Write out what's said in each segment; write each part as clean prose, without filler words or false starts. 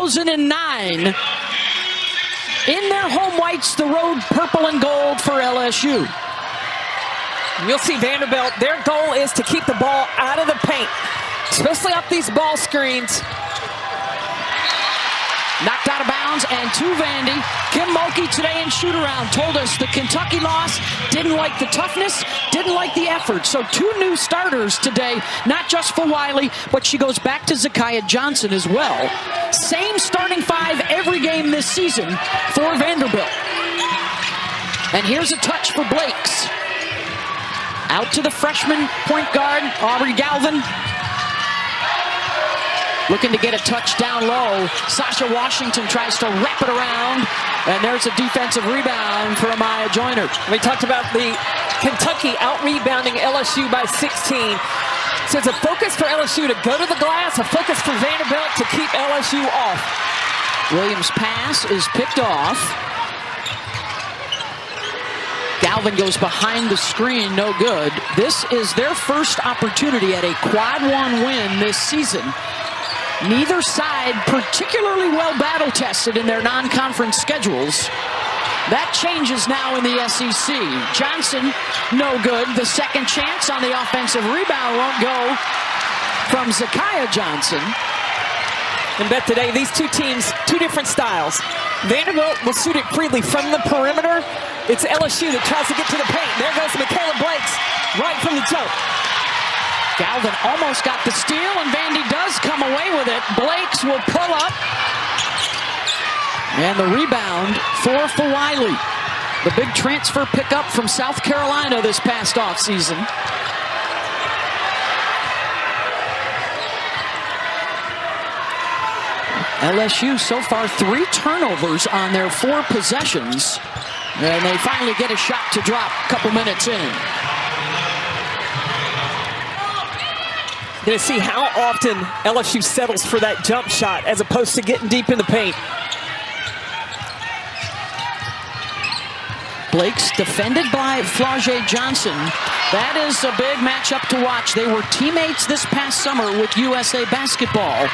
2009. In their home whites, the road purple and gold for LSU. You'll see Vanderbilt, their goal is to keep the ball out of the paint, especially off these ball screens. Knocked out of bounds and to Vandy. Kim Mulkey today in shoot-around told us the Kentucky loss, didn't like the toughness, didn't like the effort. So 2 new starters today, not just for Wiley, but she goes back to Zakiya Johnson as well. Same starting 5 every game this season for Vanderbilt. And here's a touch for Blakes. Out to the freshman point guard, Aubrey Galvin. Looking to get a touch down low. Sasha Washington tries to wrap it around. And there's a defensive rebound for Amaya Joyner. We talked about the Kentucky out-rebounding LSU by 16. So it's a focus for LSU to go to the glass, a focus for Vanderbilt to keep LSU off. Williams' pass is picked off. Galvin goes behind the screen, no good. This is their first opportunity at a quad 1 win this season. Neither side particularly well battle tested in their non-conference schedules. That changes now in the SEC. Johnson, no good. The second chance on the offensive rebound won't go from Zakiya Johnson. And bet today, these 2 teams, 2 different styles. Vanderbilt will shoot it freely from the perimeter. It's LSU that tries to get to the paint. There goes Michaela Blakes right from the jump. Galvin almost got the steal, and Vandy does come away with it. Blakes will pull up. And the rebound for Wiley. The big transfer pickup from South Carolina this past offseason. LSU so far 3 turnovers on their 4 possessions. And they finally get a shot to drop a couple minutes in. Going to see how often LSU settles for that jump shot as opposed to getting deep in the paint. Blakes defended by Flau'jae Johnson. That is a big matchup to watch. They were teammates this past summer with USA Basketball.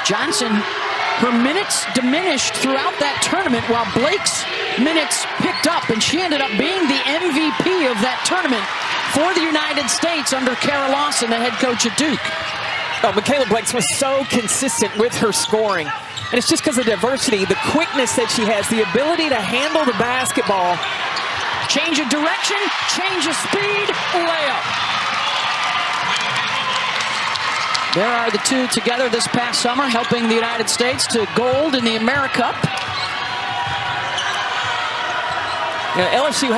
Johnson, her minutes diminished throughout that tournament while Blake's minutes picked up, and she ended up being the MVP of that tournament for the United States under Kara Lawson, the head coach at Duke. Oh, Michaela Blakes was so consistent with her scoring. And it's just because of the diversity, the quickness that she has, the ability to handle the basketball. Change of direction, change of speed, layup. There are the 2 together this past summer, helping the United States to gold in the AmeriCup. You know, LSU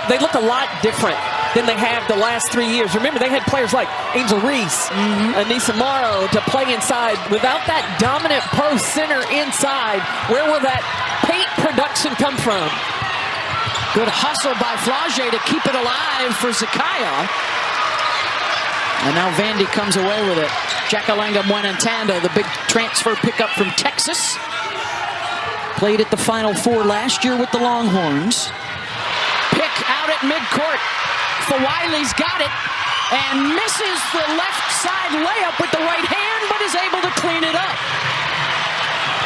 they look a lot different than they have the last 3 years. Remember, they had players like Angel Reese, Anissa Morrow to play inside. Without that dominant post center inside, where will that paint production come from? Good hustle by Flau'jae to keep it alive for Zakiya. And now Vandy comes away with it. Jackalanga Muenantanda, the big transfer pickup from Texas. Played at the Final Four last year with the Longhorns. Pick out at midcourt. Wiley's got it and misses the left side layup with the right hand, but is able to clean it up.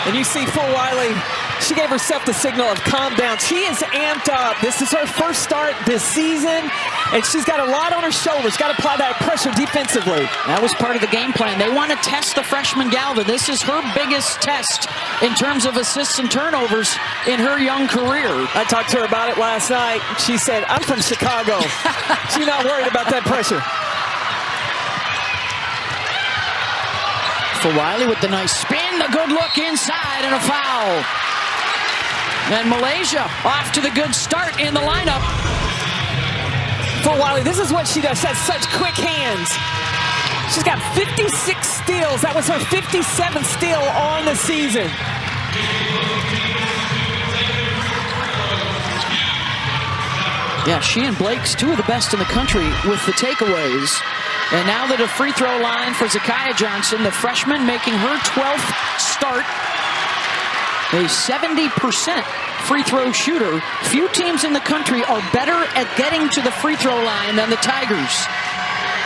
And you see Wiley, she gave herself the signal of calm down. She is amped up. This is her first start this season, and she's got a lot on her shoulders. Got to apply that pressure defensively. That was part of the game plan. They want to test the freshman Galvin. This is her biggest test in terms of assists and turnovers in her young career. I talked to her about it last night. She said, I'm from Chicago. She's not worried about that pressure. For Wiley with the nice spin, a good look inside, and a foul. And Malaysia off to the good start in the lineup. For Wiley, this is what she does. She has such quick hands. She's got 56 steals. That was her 57th steal on the season. Yeah, she and Blake's 2 of the best in the country with the takeaways. And now that a free throw line for Zakiya Johnson, the freshman making her 12th start. A 70% free throw shooter. Few teams in the country are better at getting to the free throw line than the Tigers.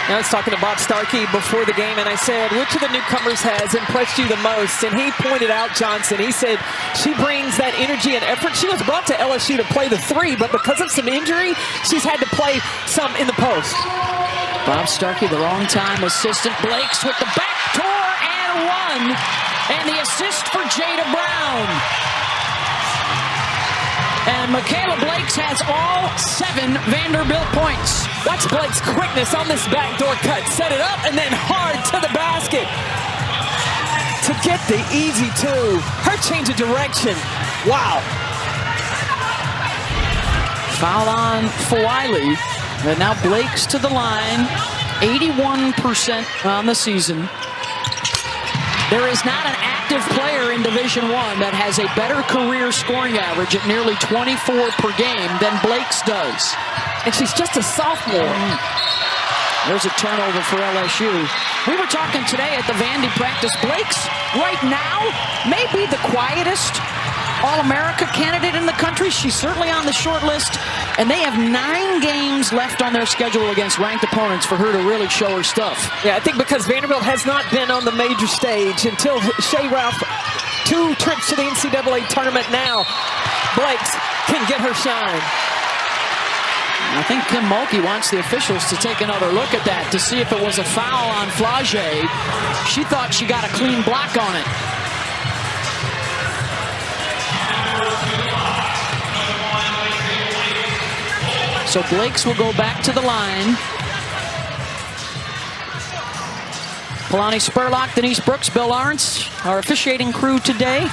I was talking to Bob Starkey before the game, and I said, which of the newcomers has impressed you the most? And he pointed out Johnson. He said she brings that energy and effort. She was brought to LSU to play the 3, but because of some injury, she's had to play some in the post. Bob Starkey, the longtime assistant. Blakes with the backdoor and one. And the assist for Jada Brown. And Michaela Blakes has all 7 Vanderbilt points. Watch Blake's quickness on this backdoor cut. Set it up and then hard to the basket. To get the easy 2. Her change of direction. Wow. Foul on Fawiley. And now Blakes to the line. 81% on the season. There is not an active player in Division I that has a better career scoring average at nearly 24 per game than Blakes does. And she's just a sophomore. There's a turnover for LSU. We were talking today at the Vandy practice. Blakes, right now, may be the quietest All-America candidate in the country. She's certainly on the short list. And they have 9 games left on their schedule against ranked opponents for her to really show her stuff. Yeah, I think because Vanderbilt has not been on the major stage until Shea Ralph, 2 trips to the NCAA tournament now. Blakes can get her shine. I think Kim Mulkey wants the officials to take another look at that to see if it was a foul on Flage. She thought she got a clean block on it. So Blakes will go back to the line. Kalani Spurlock, Denise Brooks, Bill Lawrence, our officiating crew today.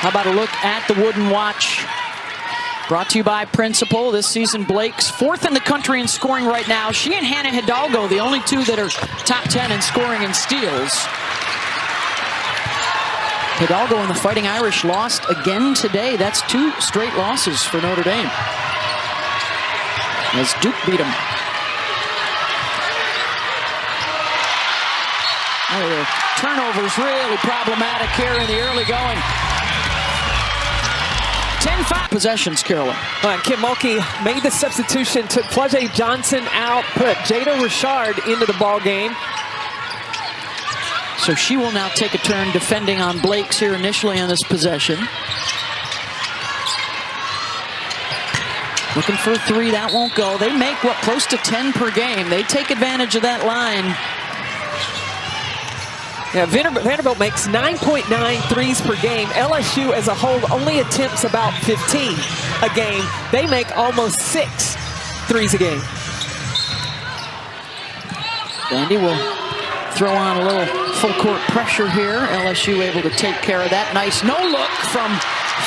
How about a look at the wooden watch? Brought to you by Principal. This season, Blakes 4th in the country in scoring right now. She and Hannah Hidalgo, the only 2 that are top 10 in scoring and steals. Hidalgo and the Fighting Irish lost again today. That's 2 straight losses for Notre Dame, as Duke beat them. Oh, the turnover's really problematic here in the early going. 10-5 possessions, Carolyn. Kim Mulkey made the substitution, took Flage Johnson out, put Jada Richard into the ball game. So she will now take a turn defending on Blakes here initially on this possession. Looking for a 3, that won't go. They make, what, close to 10 per game. They take advantage of that line. Yeah, Vanderbilt makes 9.9 threes per game. LSU as a whole only attempts about 15 a game. They make almost 6 threes a game. Vandy will throw on a little full court pressure here. LSU able to take care of that. Nice no look from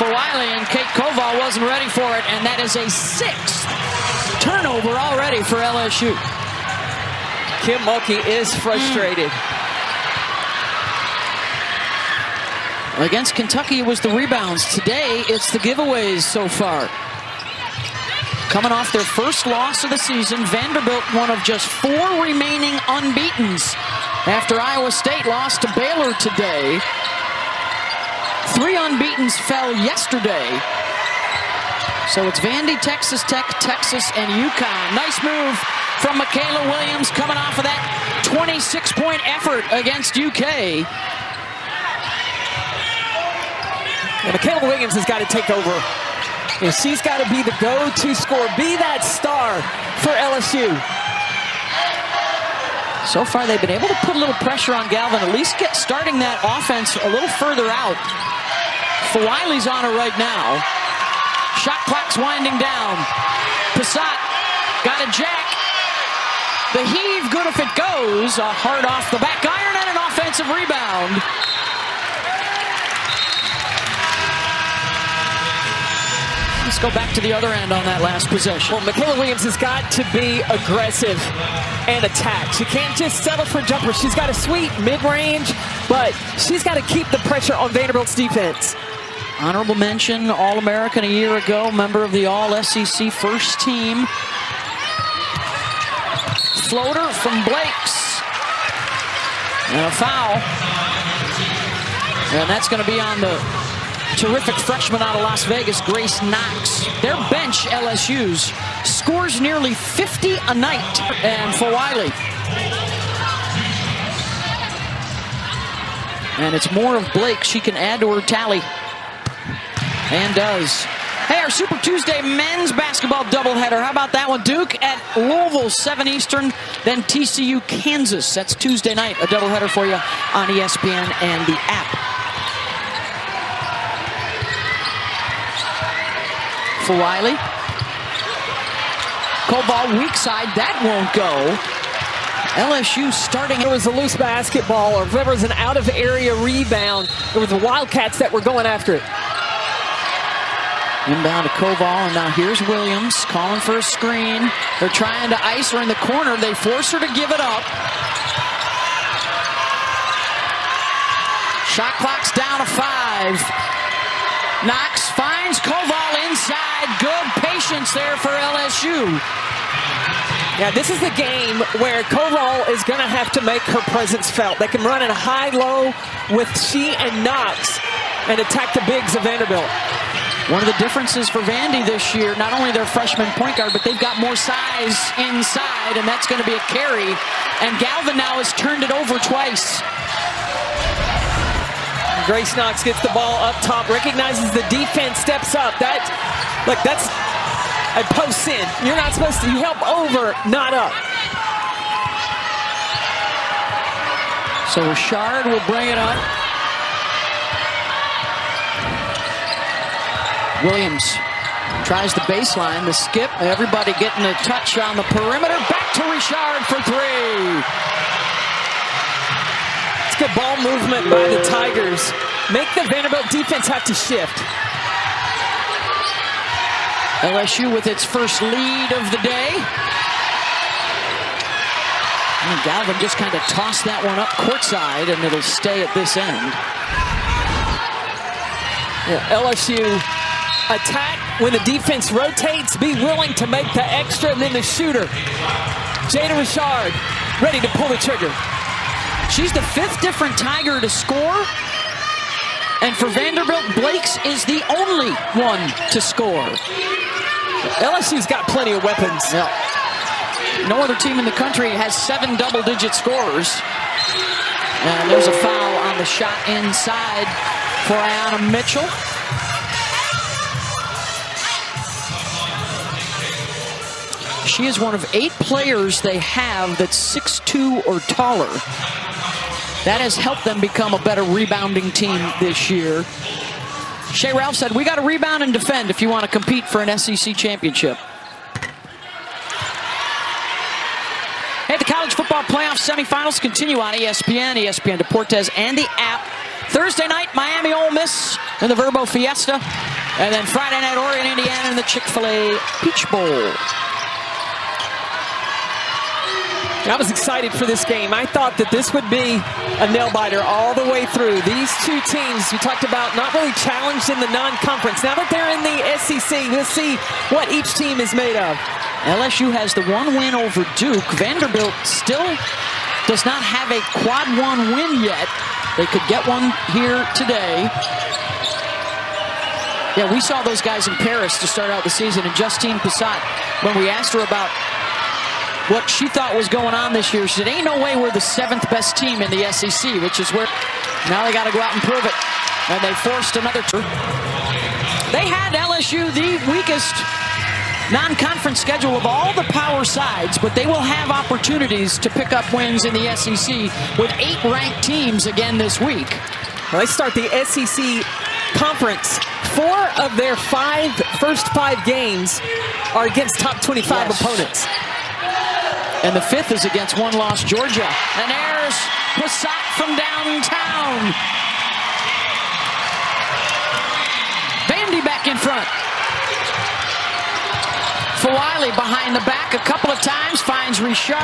Fawiley, and Kate Koval wasn't ready for it, and that is a 6th turnover already for LSU. Kim Mulkey is frustrated. Against Kentucky, it was the rebounds. Today, it's the giveaways so far. Coming off their first loss of the season, Vanderbilt one of just 4 remaining unbeatens after Iowa State lost to Baylor today. 3 unbeatens fell yesterday. So it's Vandy, Texas Tech, Texas, and UConn. Nice move from Michaela Williams coming off of that 26-point effort against UK. And Michaela Williams has got to take over. And she's got to be the go-to scorer, be that star for LSU. So far, they've been able to put a little pressure on Galvin, at least get starting that offense a little further out. Fawiley's on her right now. Shot clock's winding down. Passat got a jack. The heave, good if it goes. A hard off the back iron and an offensive rebound. Let's go back to the other end on that last possession. Well, Michaela Williams has got to be aggressive and attack. She can't just settle for jumpers. She's got a sweet mid-range, but she's got to keep the pressure on Vanderbilt's defense. Honorable mention, All-American a year ago, member of the All-SEC first team. Floater from Blakes. And a foul. And that's going to be on the terrific freshman out of Las Vegas, Grace Knox. Their bench, LSU's, scores nearly 50 a night. And Fawiley. And it's more of Blake. She can add to her tally. And does. Hey, our Super Tuesday men's basketball doubleheader. How about that one? Duke at Louisville, 7 Eastern, then TCU, Kansas. That's Tuesday night, a doubleheader for you on ESPN and the app. Fawiley. Koval, weak side. That won't go. LSU starting. It was a loose basketball, or if there was an out-of-area rebound, it was the Wildcats that were going after it. Inbound to Koval, and now here's Williams calling for a screen. They're trying to ice her in the corner. They force her to give it up. Shot clock's down to 5. Knox finds Koval inside. Good patience there for LSU. Yeah, this is the game where Koval is going to have to make her presence felt. They can run in a high-low with she and Knox and attack the bigs of Vanderbilt. One of the differences for Vandy this year, not only their freshman point guard, but they've got more size inside, and that's going to be a carry. And Galvin now has turned it over twice. Grace Knox gets the ball up top, recognizes the defense, steps up. That's a post in. You're not supposed to. You help over, not up. So Richard will bring it up. Williams tries the baseline, the skip. Everybody getting a touch on the perimeter. Back to Richard for 3. It's good ball movement by the Tigers. Make the Vanderbilt defense have to shift. LSU with its first lead of the day. And Galvin just kind of tossed that one up courtside, and it'll stay at this end. Yeah, LSU attack when the defense rotates. Be willing to make the extra, and then the shooter, Jada Richard, ready to pull the trigger. She's the 5th different Tiger to score. And for Vanderbilt, Blake's is the only one to score. LSU's got plenty of weapons. Yeah. No other team in the country has 7 double-digit scorers. And there's a foul on the shot inside for Ayanna Mitchell. She is one of 8 players they have that's 6'2" or taller. That has helped them become a better rebounding team this year. Shea Ralph said, we got to rebound and defend if you want to compete for an SEC championship. Hey, the college football playoff semifinals continue on ESPN, ESPN Deportes, and the app. Thursday night, Miami Ole Miss in the Verbo Fiesta. And then Friday night, Oregon, Indiana in the Chick-fil-A Peach Bowl. I was excited for this game. I thought that this would be a nail-biter all the way through. These two teams, you talked about, not really challenged in the non-conference. Now that they're in the SEC, we'll see what each team is made of. LSU has the 1 win over Duke. Vanderbilt still does not have a quad 1 win yet. They could get one here today. Yeah, we saw those guys in Paris to start out the season, and Justine Passat, when we asked her about what she thought was going on this year, she said, ain't no way we're the 7th best team in the SEC, which is where now they got to go out and prove it. And they forced another. They had LSU the weakest non-conference schedule of all the power sides, but they will have opportunities to pick up wins in the SEC with 8 ranked teams again this week. Well, they start the SEC conference. 4 of their first 5 games are against top 25 opponents. And the 5th is against one-loss Georgia. And there's Passat from downtown. Vandy back in front. Fawiley behind the back a couple of times, finds Richard.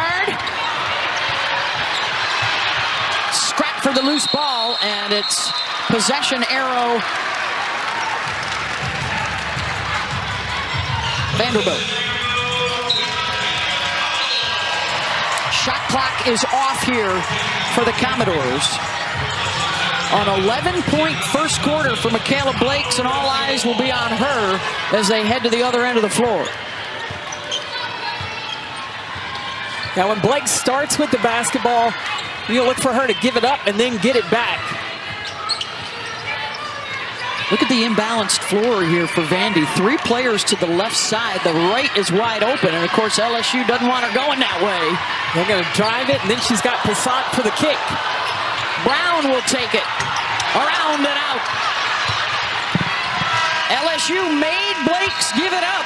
Scrap for the loose ball, and it's possession arrow. Vanderbilt. Shot clock is off here for the Commodores. An 11-point first quarter for Michaela Blakes, and all eyes will be on her as they head to the other end of the floor. Now, when Blake starts with the basketball, you look for her to give it up and then get it back. Look at the imbalanced floor here for Vandy. 3 players to the left side. The right is wide open, and of course LSU doesn't want her going that way. They're going to drive it, and then she's got Passat for the kick. Brown will take it. Around and out. LSU made Blakes give it up,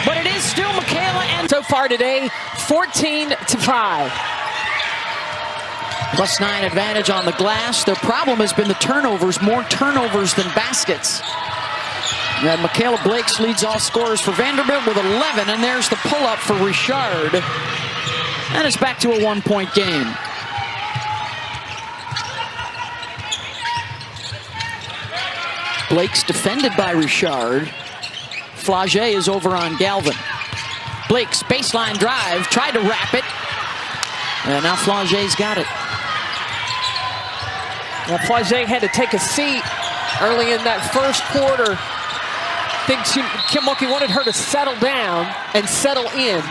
but it is still Michaela. And so far today, 14-5. +9 advantage on the glass. Their problem has been the turnovers, more turnovers than baskets. And Michaela Blakes leads all scorers for Vanderbilt with 11, and there's the pull-up for Richard. And it's back to a 1-point game. Blakes defended by Richard. Flagey is over on Galvin. Blakes baseline drive, tried to wrap it. And now Flagey's got it. Now, Flagey had to take a seat early in that first quarter. I think Kim Mulkey wanted her to settle down and settle in.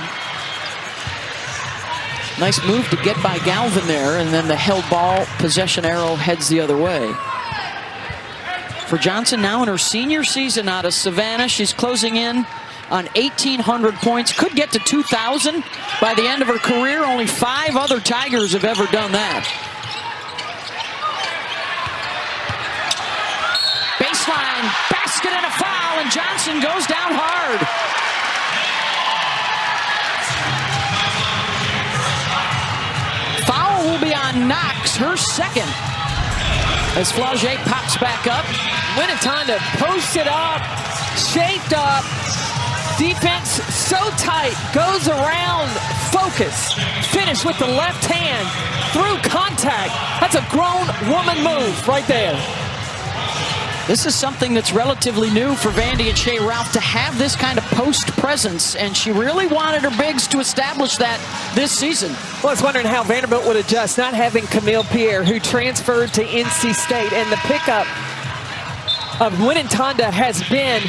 Nice move to get by Galvin there, and then the held ball possession arrow heads the other way. For Johnson, now in her senior season out of Savannah, she's closing in on 1,800 points. Could get to 2,000 by the end of her career. Only 5 other Tigers have ever done that. Baseline, basket and a foul, and Johnson goes down hard. Foul will be on Knox, her second. As Flagey pops back up. Winnetonda posts it up, shaped up. Defense so tight, goes around, focus. Finish with the left hand, through contact. That's a grown woman move right there. This is something that's relatively new for Vandy and Shea Ralph to have this kind of post presence, and she really wanted her bigs to establish that this season. Well, I was wondering how Vanderbilt would adjust not having Camille Pierre, who transferred to NC State, and the pickup of Winnetonda has been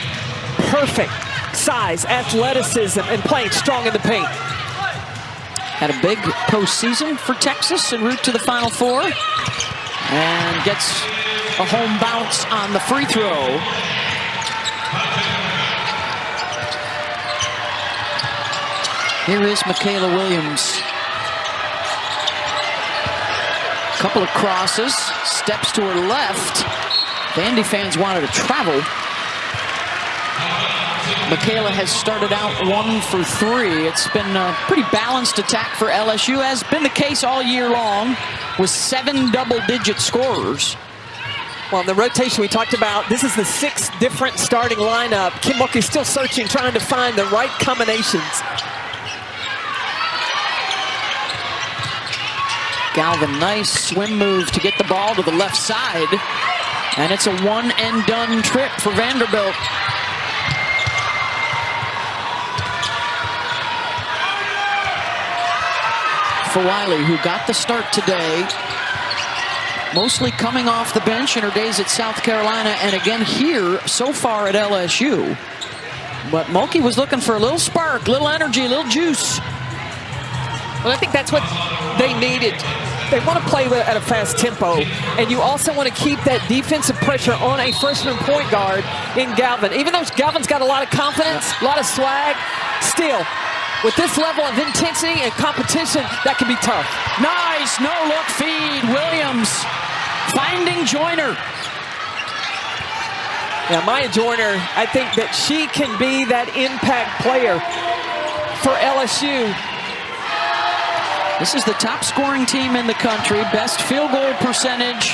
perfect. Size, athleticism, and playing strong in the paint. Had a big postseason for Texas en route to the Final Four, and gets a home bounce on the free throw. Here is Michaela Williams. Couple of crosses, steps to her left. Vandy fans wanted to travel. Michaela has started out 1 for 3. It's been a pretty balanced attack for LSU, as been the case all year long, with 7 double-digit scorers. Well, the rotation we talked about, this is the 6th different starting lineup. Kim Mulkey still searching, trying to find the right combinations. Galvin, nice swim move to get the ball to the left side. And it's a one-and-done trip for Vanderbilt. For Wiley, who got the start today, mostly coming off the bench in her days at South Carolina, and again here so far at LSU. But Mulkey was looking for a little spark, little energy, a little juice. Well, I think that's what they needed. They want to play at a fast tempo, and you also want to keep that defensive pressure on a freshman point guard in Galvin. Even though Galvin's got a lot of confidence, a lot of swag, still, with this level of intensity and competition, that can be tough. Nice no-look feed. Williams finding Joyner. Now, Maya Joyner, I think that she can be that impact player for LSU. This is the top scoring team in the country, best field goal percentage,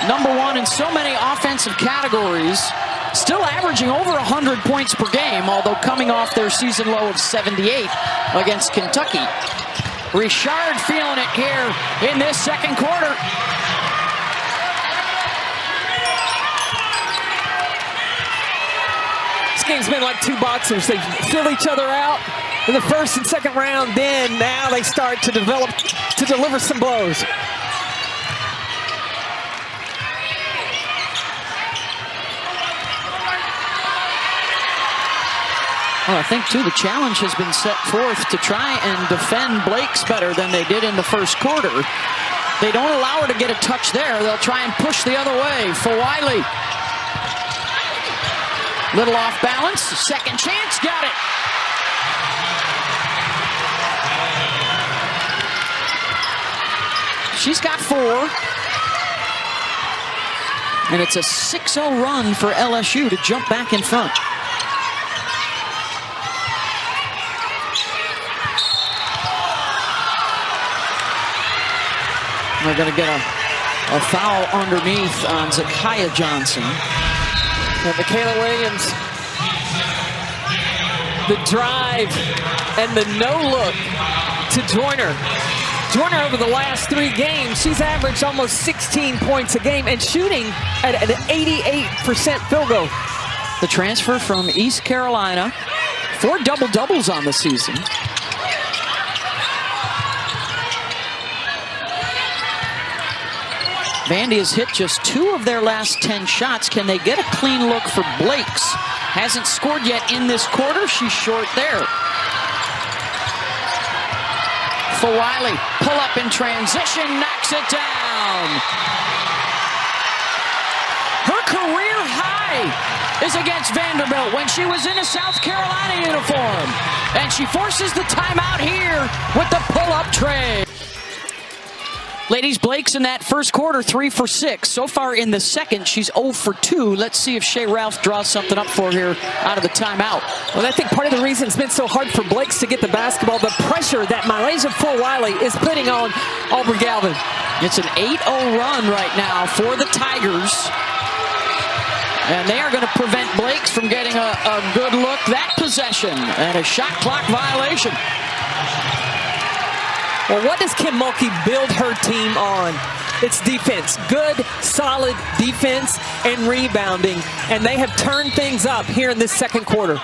#1 in so many offensive categories, still averaging over 100 points per game, although coming off their season low of 78 against Kentucky. Richard feeling it here in this second quarter. This game's been like 2 boxers. They fill each other out in the first and second round, then now they start to deliver some blows. Well, I think, too, the challenge has been set forth to try and defend Blakes better than they did in the first quarter. They don't allow her to get a touch there. They'll try and push the other way for Wiley. Little off balance. Second chance. Got it. She's got 4. And it's a 6-0 run for LSU to jump back in front. They're going to get a foul underneath on Zakiya Johnson. And Michaela Williams, the drive and the no-look to Joyner. Joyner over the last 3 games, she's averaged almost 16 points a game and shooting at an 88% field goal. The transfer from East Carolina, 4 double-doubles on the season. Vandy has hit just 2 of their last 10 shots. Can they get a clean look for Blakes? Hasn't scored yet in this quarter. She's short there. For Wiley, pull up in transition, knocks it down. Her career high is against Vanderbilt when she was in a South Carolina uniform. And she forces the timeout here with the pull-up tray. Ladies, Blakes in that first quarter, 3 for 6. So far in the second, she's 0 for 2. Let's see if Shea Ralph draws something up for here out of the timeout. Well, I think part of the reason it's been so hard for Blakes to get the basketball, the pressure that Malaysia for Wiley is putting on Aubrey Galvin. It's an 8-0 run right now for the Tigers. And they are going to prevent Blakes from getting a good look that possession. And a shot clock violation. Well, what does Kim Mulkey build her team on? It's defense. Good, solid defense and rebounding. And they have turned things up here in this second quarter.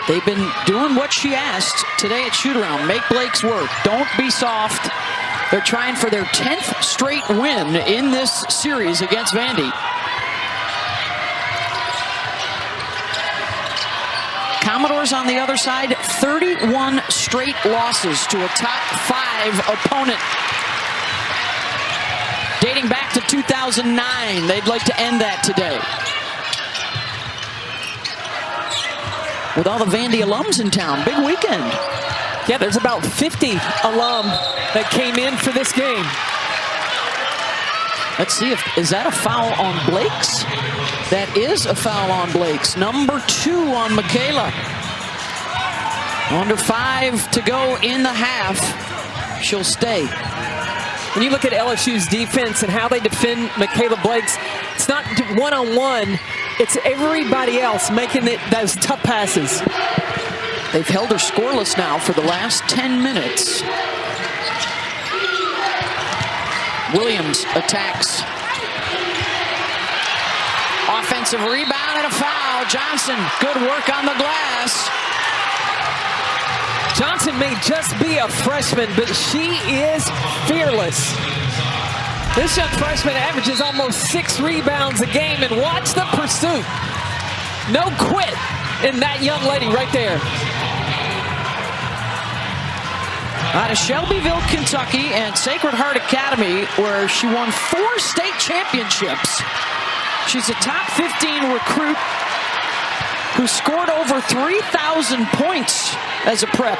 They've been doing what she asked today at shoot-around. Make Blakes work. Don't be soft. They're trying for their 10th straight win in this series against Vandy. Commodores on the other side, 31 straight losses to a top 5 opponent. Dating back to 2009, they'd like to end that today. With all the Vandy alums in town, big weekend. Yeah, there's about 50 alum that came in for this game. Let's see is that a foul on Blakes? That is a foul on Blakes. Number 2 on Michaela. Under 5 to go in the half. She'll stay. When you look at LSU's defense and how they defend Michaela Blakes, it's not one-on-one. It's everybody else making those tough passes. They've held her scoreless now for the last 10 minutes. Williams attacks. Offensive rebound and a foul. Johnson, good work on the glass. Johnson may just be a freshman, but she is fearless. This young freshman averages almost 6 rebounds a game, and watch the pursuit. No quit in that young lady right there. Out of Shelbyville, Kentucky, and Sacred Heart Academy, where she won 4 state championships. She's a top 15 recruit who scored over 3,000 points as a prep.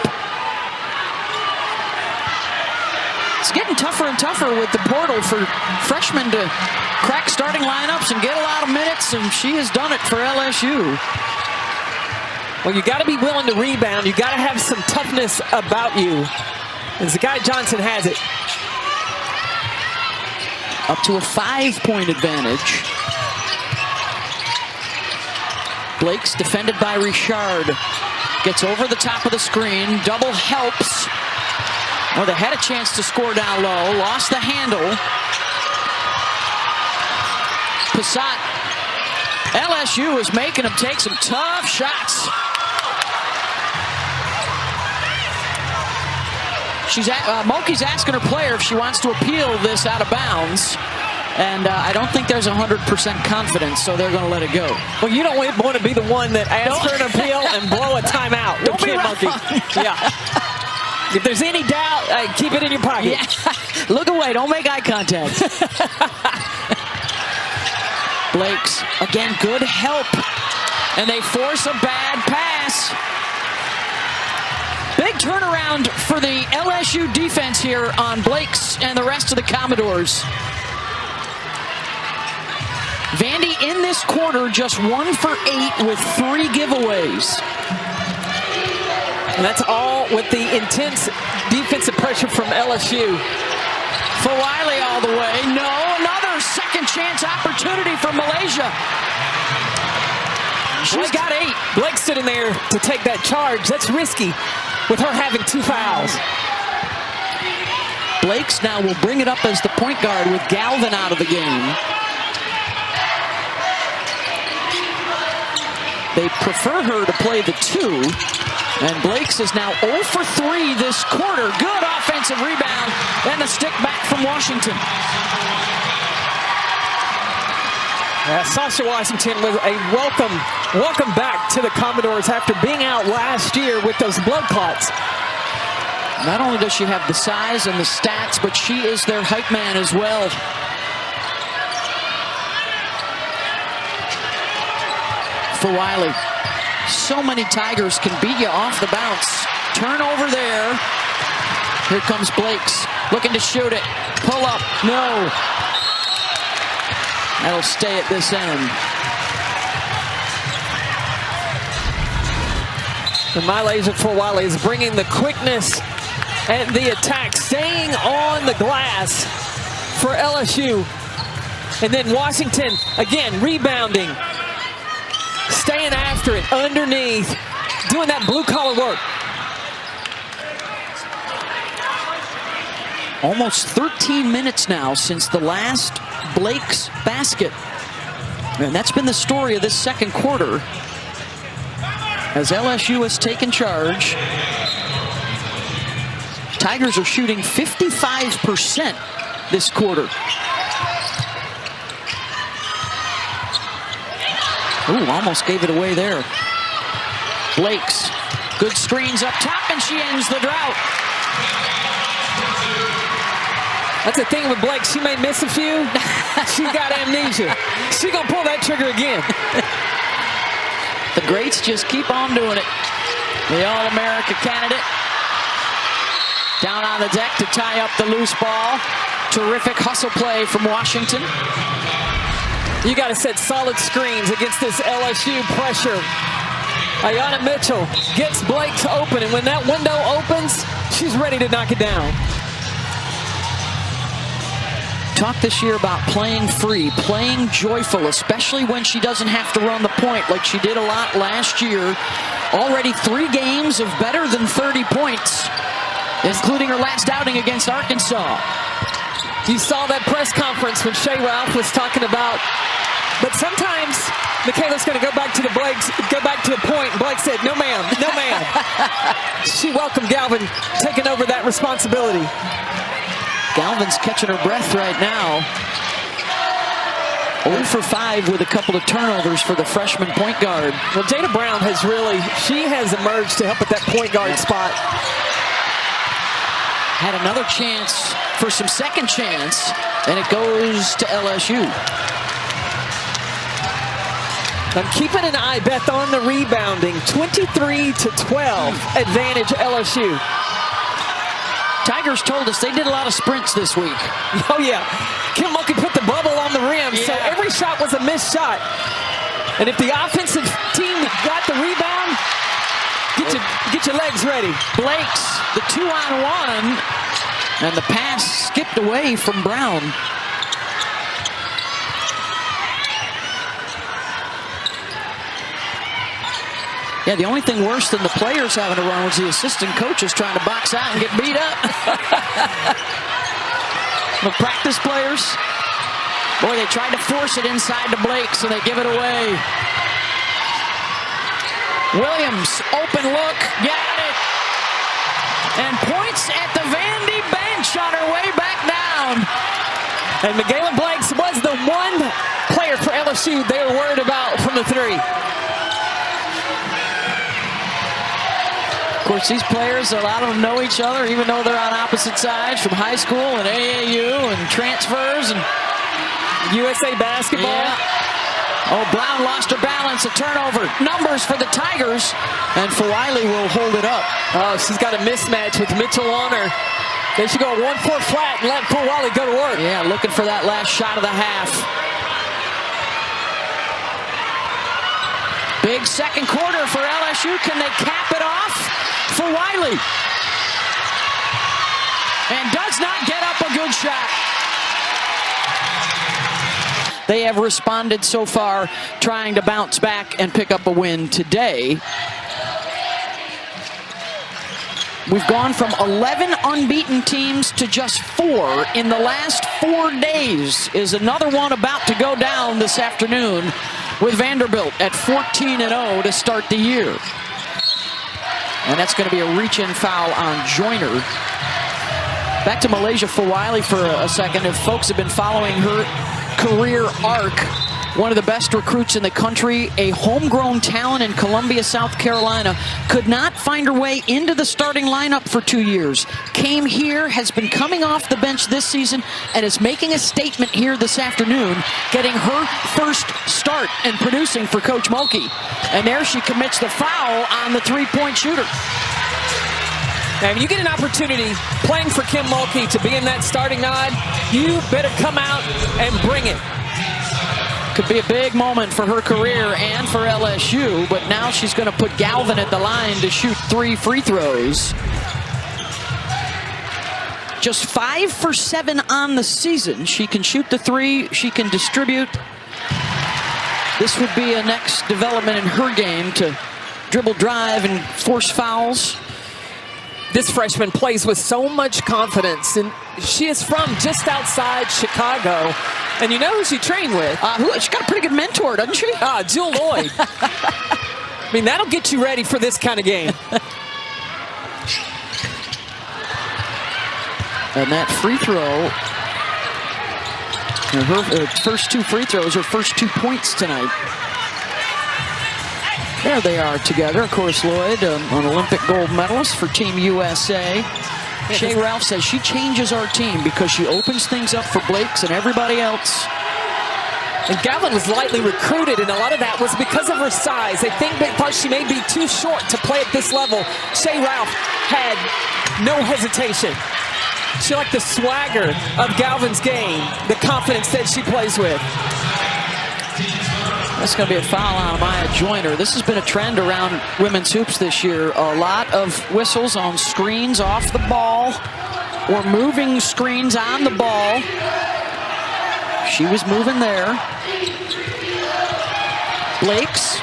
It's getting tougher and tougher with the portal for freshmen to crack starting lineups and get a lot of minutes, and she has done it for LSU. Well, you got to be willing to rebound. You got to have some toughness about you. And Zakiya Johnson has it. Up to a 5-point advantage. Blakes defended by Richard. Gets over the top of the screen. Double helps. Oh, they had a chance to score down low. Lost the handle. Passat. LSU is making them take some tough shots. Mulkey's asking her player if she wants to appeal this out of bounds. And I don't think there's 100% confidence, so they're going to let it go. Well, you don't want to be the one that asks for an appeal and blow a timeout. Don't be Monkey. Yeah. If there's any doubt, keep it in your pocket. Yeah. Look away. Don't make eye contact. Blake's, again, good help. And they force a bad pass. Big turnaround for the LSU defense here on Blake's and the rest of the Commodores. Vandy in this quarter just 1 for 8 with 3 giveaways. And that's all with the intense defensive pressure from LSU. Fawiley all the way. No, another second chance opportunity for Malaysia. She's got 8. Blake's sitting there to take that charge. That's risky with her having 2 fouls. Blake's now will bring it up as the point guard with Galvin out of the game. They prefer her to play the 2. And Blake's is now 0 for 3 this quarter. Good offensive rebound. And a stick back from Washington. Sasha Washington with a welcome back to the Commodores after being out last year with those blood clots. Not only does she have the size and the stats, but she is their hype man as well. Fawiley. So many Tigers can beat you off the bounce. Turnover there. Here comes Blake's. Looking to shoot it. Pull up. No. That'll stay at this end. And Malaysia Fawiley is bringing the quickness and the attack, staying on the glass for LSU. And then Washington, again, rebounding. Staying after it, underneath, doing that blue-collar work. Almost 13 minutes now since the last Blake's basket. And that's been the story of this second quarter. As LSU has taken charge. Tigers are shooting 55% this quarter. Ooh, almost gave it away there. Blake's good screens up top, and she ends the drought. That's the thing with Blake. She may miss a few. She's got amnesia. She's going to pull that trigger again. The greats just keep on doing it. The All-America candidate down on the deck to tie up the loose ball. Terrific hustle play from Washington. You got to set solid screens against this LSU pressure. Ayanna Mitchell gets Blake open, and when that window opens, she's ready to knock it down. Talk this year about playing free, playing joyful, especially when she doesn't have to run the point like she did a lot last year. Already 3 games of better than 30 points, including her last outing against Arkansas. You saw that press conference when Shea Ralph was talking about, but sometimes Michaela's going to go back to the point. Blake said, no ma'am, no ma'am. She welcomed Galvin taking over that responsibility. Galvin's catching her breath right now. 0 for 5 with a couple of turnovers for the freshman point guard. Well, Jada Brown has emerged to help at that point guard spot. Had another chance for some second chance, and it goes to LSU. I'm keeping an eye, Beth, on the rebounding. 23-12 advantage LSU. Tigers told us they did a lot of sprints this week. Oh, yeah. Kim Mulkey put the bubble on the rim, so every shot was a missed shot. And if the offensive team got the rebound, get your legs ready. Blake's the 2-on-1, and the pass skipped away from Brown. Yeah, the only thing worse than the players having to run was the assistant coaches trying to box out and get beat up. The practice players, boy, they tried to force it inside to Blake, so they give it away. Williams, open look, got it. And points at the Vandy bench on her way back down. And Michaela Blanks was the one player for LSU they were worried about from the three. Of course, these players, a lot of them know each other, even though they're on opposite sides from high school and AAU and transfers and USA basketball. Yeah. Oh, Brown lost her balance, a turnover. Numbers for the Tigers, and Fawiley will hold it up. Oh, she's got a mismatch with Mitchell on her. Then she go 1-4 flat and let Fawiley go to work. Yeah, looking for that last shot of the half. Big second quarter for LSU. Can they cap it off? Fawiley. And does not get up a good shot. They have responded so far, trying to bounce back and pick up a win today. We've gone from 11 unbeaten teams to just 4 in the last 4 days. Is another one about to go down this afternoon with Vanderbilt at 14-0 to start the year. And that's going to be a reach-in foul on Joyner. Back to Malaysia Fawiley for a second. If folks have been following her career arc, one of the best recruits in the country, a homegrown talent in Columbia, South Carolina, could not find her way into the starting lineup for 2 years. Came here, has been coming off the bench this season, and is making a statement here this afternoon, getting her first start and producing for Coach Mulkey. And there she commits the foul on the three-point shooter. And when you get an opportunity playing for Kim Mulkey to be in that starting nine, you better come out and bring it. Could be a big moment for her career and for LSU, but now she's going to put Galvin at the line to shoot 3 free throws. Just 5 for 7 on the season. She can shoot the 3, she can distribute. This would be a next development in her game to dribble, drive, and force fouls. This freshman plays with so much confidence, and she is from just outside Chicago. And you know who she trained with? She's got a pretty good mentor, doesn't she? Jill Lloyd. I mean, that'll get you ready for this kind of game. And that free throw, her first 2 free throws, her first 2 points tonight. There they are together. Of course, Lloyd, an Olympic gold medalist for Team USA. Shea Ralph says she changes our team because she opens things up for Blakes and everybody else. And Galvin was lightly recruited, and a lot of that was because of her size. They think they thought she may be too short to play at this level. Shea Ralph had no hesitation. She liked the swagger of Galvin's game, the confidence that she plays with. That's going to be a foul on Maya Joyner. This has been a trend around women's hoops this year. A lot of whistles on screens off the ball or moving screens on the ball. She was moving there. Blakes.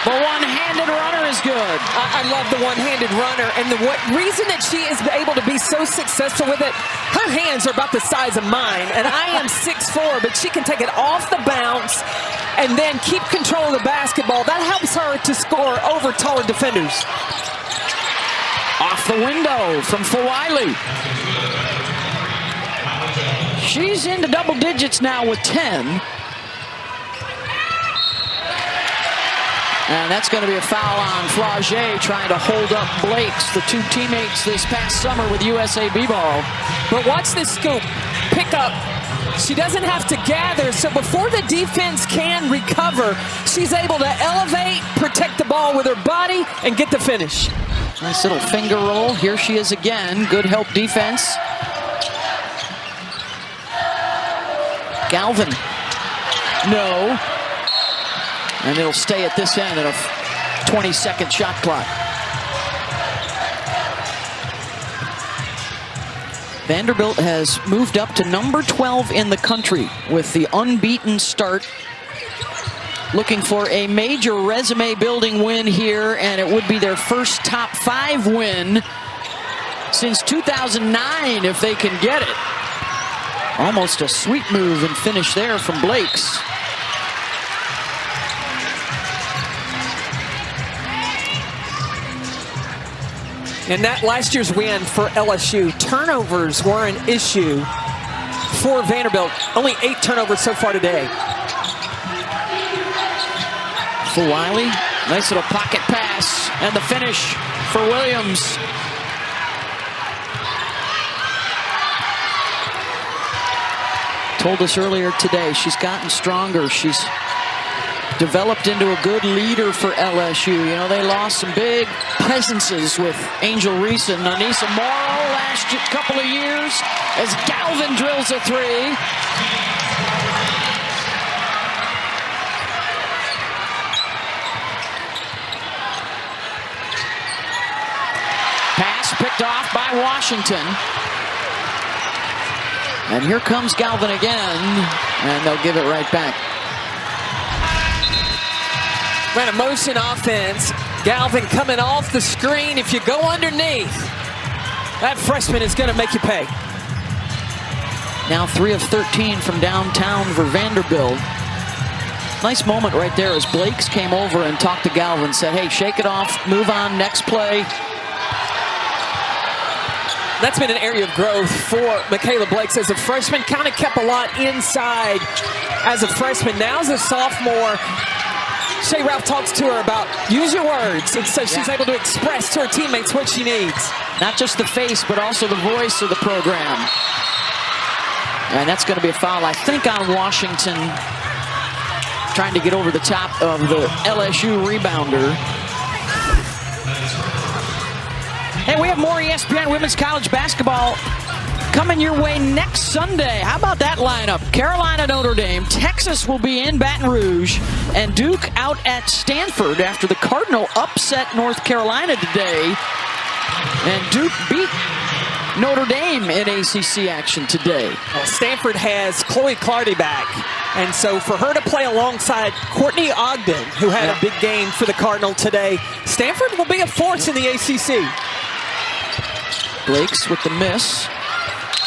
The one-handed runner is good. I love the one-handed runner. And the reason that she is able to be so successful with it, her hands are about the size of mine. And I am 6'4", but she can take it off the bounce and then keep control of the basketball. That helps her to score over taller defenders. Off the window from Fawiley. She's into double digits now with 10. And that's going to be a foul on Flage, trying to hold up Blakes, the 2 teammates this past summer with USA B-ball. But watch this scoop. Pick up. She doesn't have to gather, so before the defense can recover, she's able to elevate, protect the ball with her body, and get the finish. Nice little finger roll. Here she is again. Good help defense. Galvin. No. And it'll stay at this end at a 20-second shot clock. Vanderbilt has moved up to number 12 in the country with the unbeaten start. Looking for a major resume-building win here, and it would be their first top 5 win since 2009 if they can get it. Almost a sweet move and finish there from Blakes. And that last year's win for LSU, turnovers were an issue for Vanderbilt. Only 8 turnovers so far today. For Wiley, nice little pocket pass, and the finish for Williams. Told us earlier today, she's gotten stronger. She's developed into a good leader for LSU. You know, they lost some big presences with Angel Reese and Anissa Morrow last couple of years as Galvin drills a 3. Pass picked off by Washington. And here comes Galvin again, and they'll give it right back. Ran a motion offense. Galvin coming off the screen. If you go underneath, that freshman is going to make you pay. Now 3 of 13 from downtown for Vanderbilt. Nice moment right there as Blakes came over and talked to Galvin, said, hey, shake it off, move on, next play. That's been an area of growth for Michaela Blakes as a freshman. Kind of kept a lot inside as a freshman. Now as a sophomore, Shea Ralph talks to her about use your words. And so she's able to express to her teammates what she needs. Not just the face, but also the voice of the program. And that's going to be a foul, I think, on Washington. Trying to get over the top of the LSU rebounder. Hey, we have more ESPN Women's College Basketball coming your way next Sunday. How about that lineup? Carolina, Notre Dame, Texas will be in Baton Rouge, and Duke out at Stanford after the Cardinal upset North Carolina today. And Duke beat Notre Dame in ACC action today. Well, Stanford has Chloe Clardy back. And so for her to play alongside Courtney Ogden, who had a big game for the Cardinal today, Stanford will be a force in the ACC. Blakes with the miss.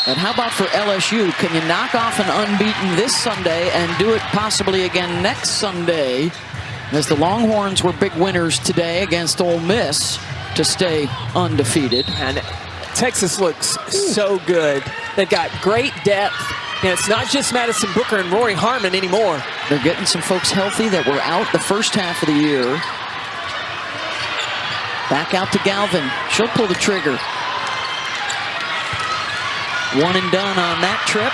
And how about for LSU? Can you knock off an unbeaten this Sunday and do it possibly again next Sunday? As the Longhorns were big winners today against Ole Miss to stay undefeated. And Texas looks so good. They've got great depth. And it's not just Madison Booker and Rory Harmon anymore. They're getting some folks healthy that were out the first half of the year. Back out to Galvin. She'll pull the trigger. One and done on that trip.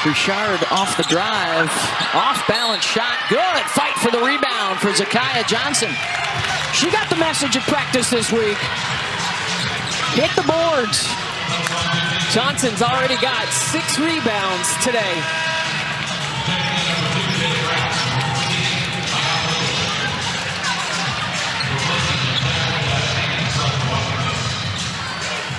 Bouchard off the drive. Off balance shot. Good fight for the rebound for Zakiya Johnson. She got the message at practice this week. Hit the boards. Johnson's already got 6 rebounds today.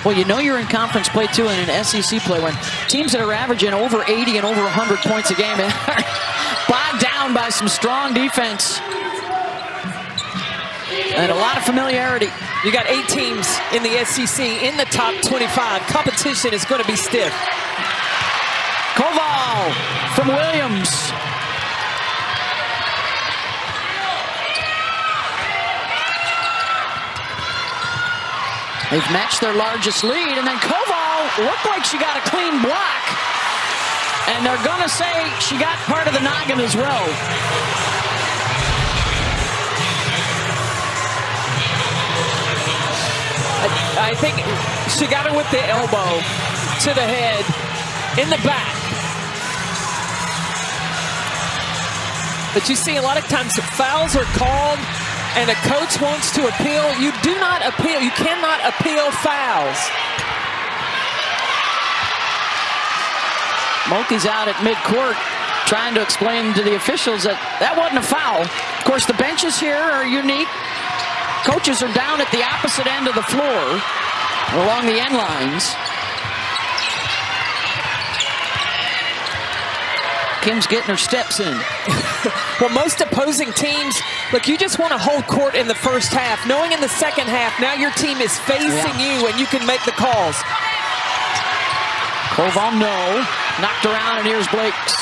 Well, you know you're in conference play, too, and in SEC play when teams that are averaging over 80 and over 100 points a game are bogged down by some strong defense and a lot of familiarity. You got 8 teams in the SEC in the top 25. Competition is going to be stiff. Koval from Williams. They've matched their largest lead, and then Koval looked like she got a clean block. And they're going to say she got part of the noggin as well. I think she got it with the elbow to the head in the back. But you see a lot of times fouls are called and a coach wants to appeal. You do not appeal. You cannot appeal fouls. Mulkey's out at midcourt trying to explain to the officials that that wasn't a foul. Of course, the benches here are unique. Coaches are down at the opposite end of the floor along the end lines. Kim's getting her steps in. Well, most opposing teams, look, you just want to hold court in the first half, knowing in the second half, now your team is facing you and you can make the calls. Koval, no. Knocked around, and here's Blakes.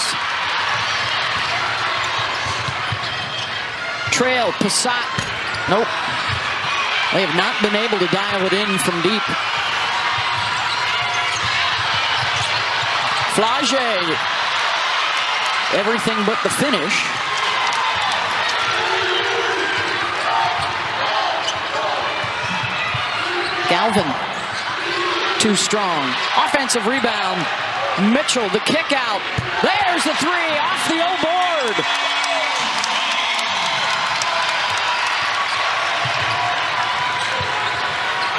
Trail, Passat. Nope. They have not been able to dial it in from deep. Flage. Everything but the finish. Galvin. Too strong. Offensive rebound. Mitchell, the kick out. There's the three off the O board.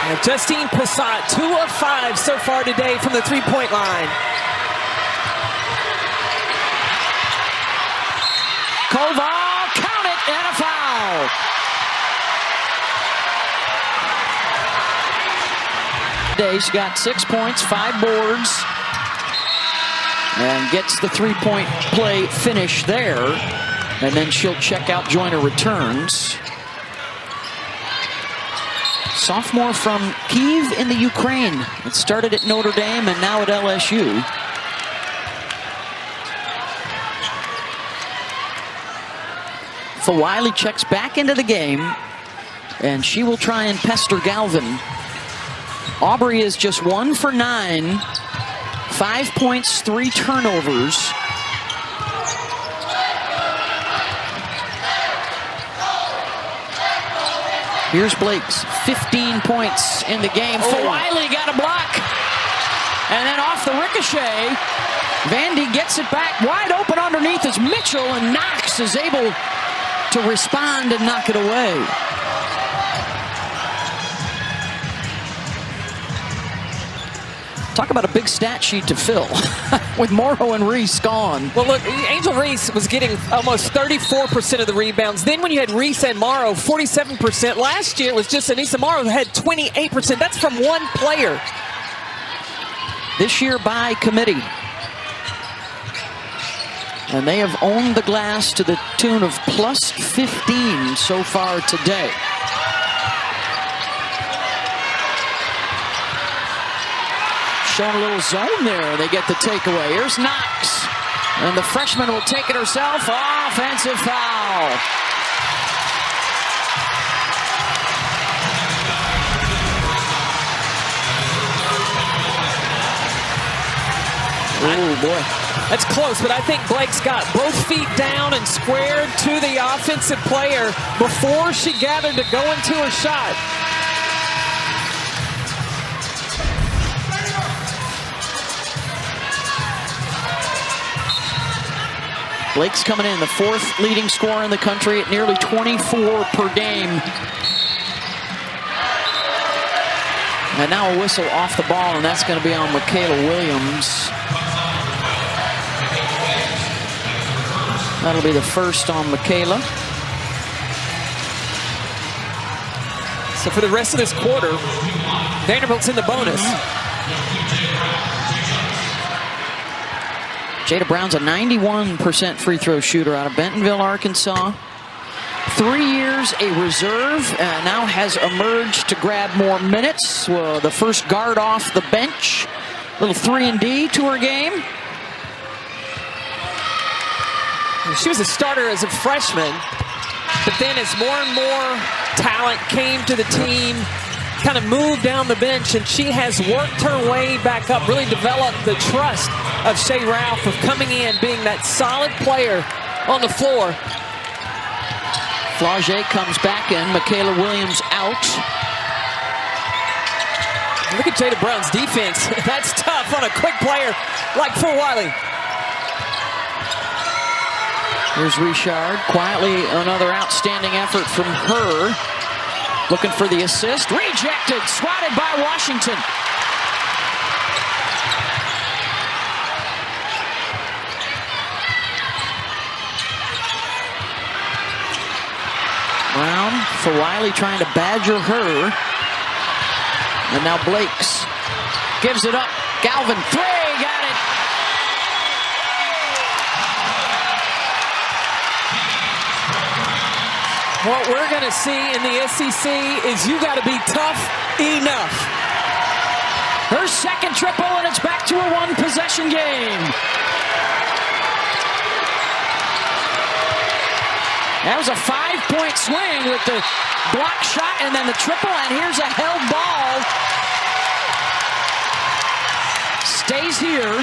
And Justine Passat, 2 of 5 so far today from the three-point line. Koval, count it, and a foul. She's got 6 points, 5 boards, and gets the three-point play finish there. And then she'll check out Joyner returns. Sophomore from Kiev in the Ukraine. It started at Notre Dame and now at LSU. Fawiley checks back into the game, and she will try and pester Galvin. Aubrey is just 1 for 9. 5 points, 3 turnovers. Here's Blake's 15 points in the game. Fawiley got a block. And then off the ricochet, Vandy gets it back wide open underneath as Mitchell, and Knox is able to respond and knock it away. Talk about a big stat sheet to fill with Morrow and Reese gone. Well, look, Angel Reese was getting almost 34% of the rebounds. Then when you had Reese and Morrow, 47%. Last year it was just Anissa Morrow who had 28%. That's from one player. This year by committee. And they have owned the glass to the tune of plus 15 so far today. Showing a little zone there. They get the takeaway. Here's Knox. And the freshman will take it herself. Offensive foul. Oh, boy. That's close, but I think Blake's got both feet down and squared to the offensive player before she gathered to go into her shot. Blake's coming in, the 4th leading scorer in the country at nearly 24 per game. And now a whistle off the ball, and that's going to be on Michaela Williams. That'll be the first on Michaela. So for the rest of this quarter, Vanderbilt's in the bonus. Jada Brown's a 91% free throw shooter out of Bentonville, Arkansas. 3 years a reserve, now has emerged to grab more minutes. The first guard off the bench. Little 3-and-D to her game. She was a starter as a freshman, but then as more and more talent came to the team, kind of moved down the bench, and she has worked her way back up, really developed the trust of Shea Ralph of coming in, being that solid player on the floor. Flage comes back in, Michaela Williams out. Look at Jada Brown's defense. That's tough on a quick player like Fawiley. Here's Richard, quietly another outstanding effort from her. Looking for the assist, rejected, swatted by Washington. Brown, Fawiley trying to badger her. And now Blake's gives it up. Galvin, 3, got it. What we're going to see in the SEC is you got to be tough enough. Her second triple, and it's back to a 1-possession game. That was a 5-point swing with the block shot and then the triple, and here's a held ball. Stays here.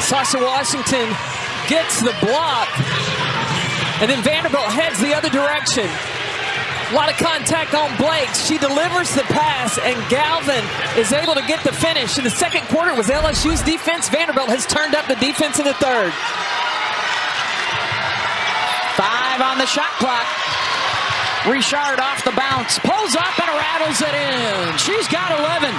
Sasha Washington gets the block. And then Vanderbilt heads the other direction. A lot of contact on Blake. She delivers the pass, and Galvin is able to get the finish. In the second quarter, it was LSU's defense. Vanderbilt has turned up the defense in the third. 5 on the shot clock. Richard off the bounce. Pulls up and rattles it in. She's got 11.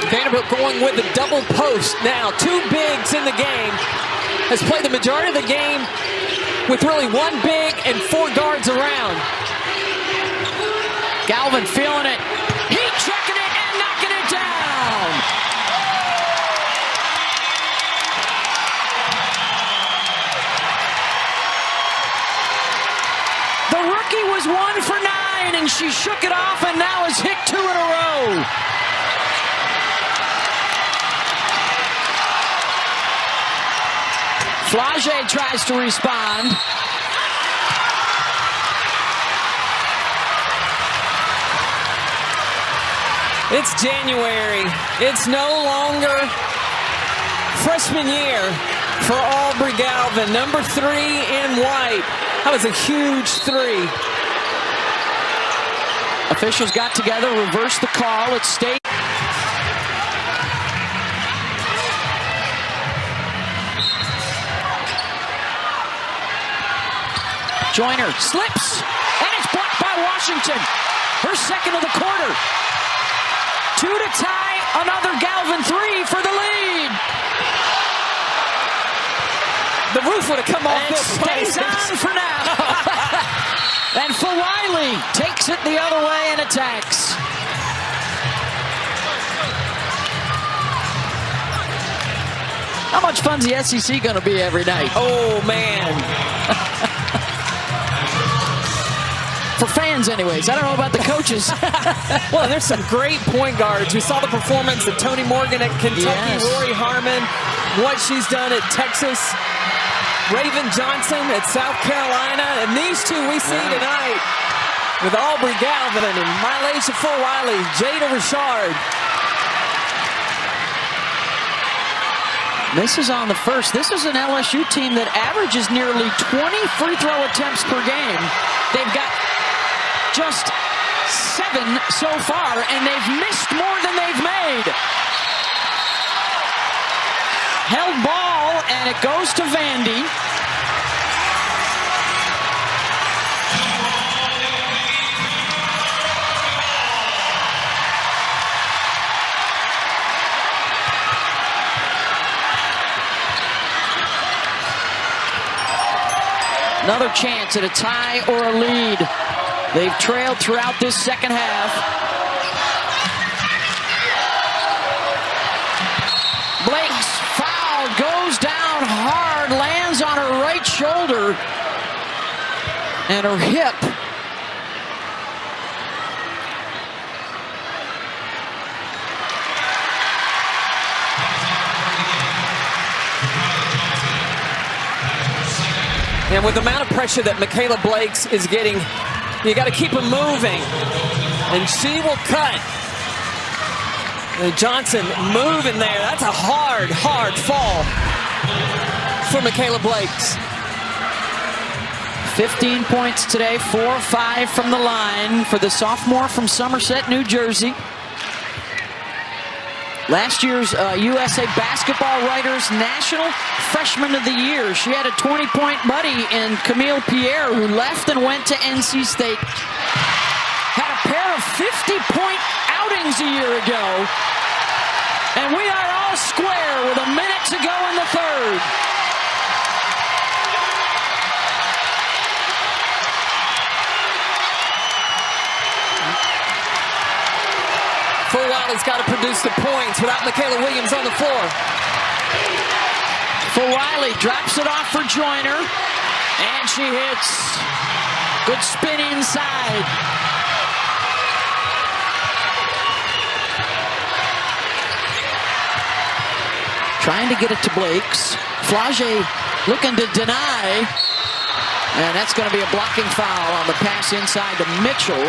Vanderbilt going with a double post now. 2 bigs in the game. Has played the majority of the game with really 1 big and 4 guards around. Galvin feeling it. Heat checking it and knocking it down. The rookie was 1 for 9, and she shook it off and now has hit 2 in a row. Flage tries to respond. It's January. It's no longer freshman year for Aubrey Galvin. Number 3 in white. That was a huge 3. Officials got together, reversed the call. It stayed. Joyner slips, and it's blocked by Washington. Her second of the quarter. 2 to tie, another Galvin 3 for the lead. The roof would have come off this stays on for now. And Wiley takes it the other way and attacks. How much fun's the SEC going to be every night? Oh, man. For fans, anyways. I don't know about the coaches. Well, there's some great point guards. We saw the performance of Tony Morgan at Kentucky, yes. Rory Harmon, what she's done at Texas, Raven Johnson at South Carolina, and these 2 we see tonight with Aubrey Galvin and Mylacia Wiley, Jada Richard. This is on the first. This is an LSU team that averages nearly 20 free throw attempts per game. They've got just 7 so far, and they've missed more than they've made. Held ball, and it goes to Vandy. Another chance at a tie or a lead. They've trailed throughout this second half. Blake's foul goes down hard, lands on her right shoulder and her hip. And with the amount of pressure that Michaela Blakes is getting, you got to keep her moving. And she will cut. And Johnson moving there. That's a hard, hard fall for Michaela Blakes. 15 points today, 4 or 5 from the line for the sophomore from Somerset, New Jersey. Last year's USA Basketball Writers National Freshman of the Year. She had a 20-point buddy in Camille Pierre, who left and went to NC State. Had a pair of 50-point outings a year ago. And we are all square with a minute to go in the third. Wiley's got to produce the points without Michaela Williams on the floor. Wiley drops it off for Joyner, and she hits. Good spin inside. Trying to get it to Blakes. Flage looking to deny. And that's going to be a blocking foul on the pass inside to Mitchell.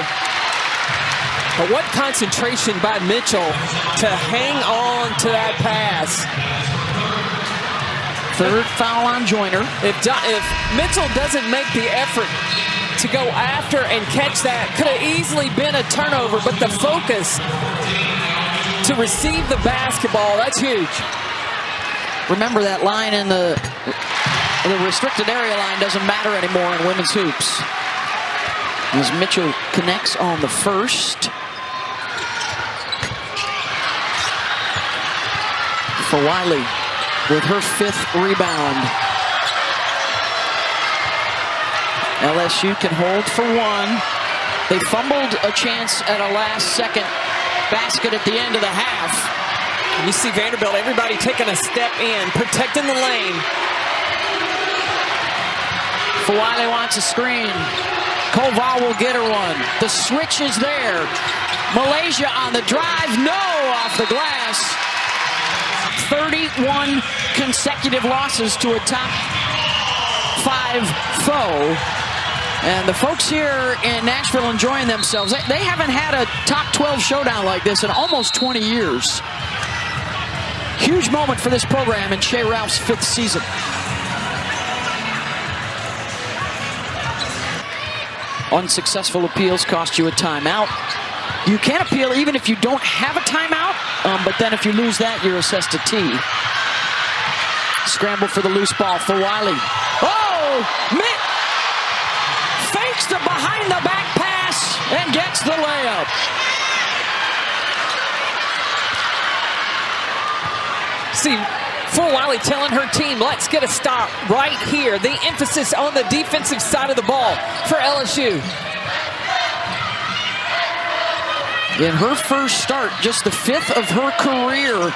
But what concentration by Mitchell to hang on to that pass. Third foul on Joyner. If Mitchell doesn't make the effort to go after and catch that, could have easily been a turnover, but the focus to receive the basketball, that's huge. Remember that line in the restricted area line doesn't matter anymore in women's hoops. As Mitchell connects on the first. For Wiley with her 5th rebound. LSU can hold for 1. They fumbled a chance at a last-second basket at the end of the half. You see Vanderbilt, everybody taking a step in, protecting the lane. Wiley wants a screen. Koval will get her one. The switch is there. Malaysia on the drive. No, off the glass. 31 consecutive losses to a top 5 foe. And the folks here in Nashville enjoying themselves. They haven't had a top 12 showdown like this in almost 20 years. Huge moment for this program in Shea Ralph's 5th season. Unsuccessful appeals cost you a timeout. You can appeal even if you don't have a timeout, but then if you lose that, you're assessed a tee. Scramble for the loose ball for Wiley. Oh! Mitt fakes the behind-the-back pass and gets the layup. See, Wiley telling her team, let's get a stop right here. The emphasis on the defensive side of the ball for LSU. In her first start, just the 5th of her career.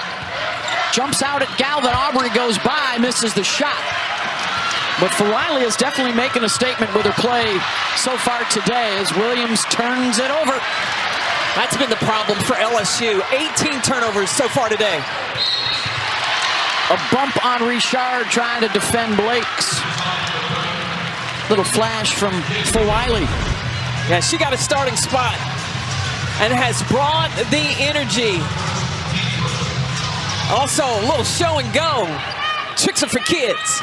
Jumps out at Galvin. Aubrey goes by, misses the shot. But Wiley is definitely making a statement with her play so far today as Williams turns it over. That's been the problem for LSU. 18 turnovers so far today. A bump on Richard trying to defend Blakes. Little flash from Wiley. Yeah, she got a starting spot and has brought the energy. Also, a little show and go. Tricks are for kids.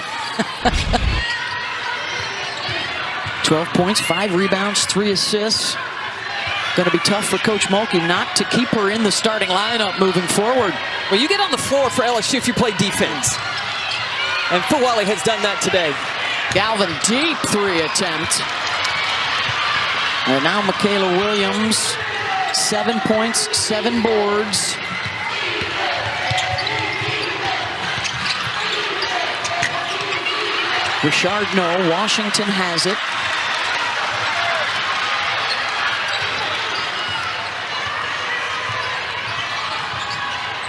12 points, 5 rebounds, 3 assists. Going to be tough for Coach Mulkey not to keep her in the starting lineup moving forward. Well, you get on the floor for LSU if you play defense. And Wiley has done that today. Galvin, deep 3 attempt. And now Michaela Williams, 7 points, 7 boards. Richard, no. Washington has it.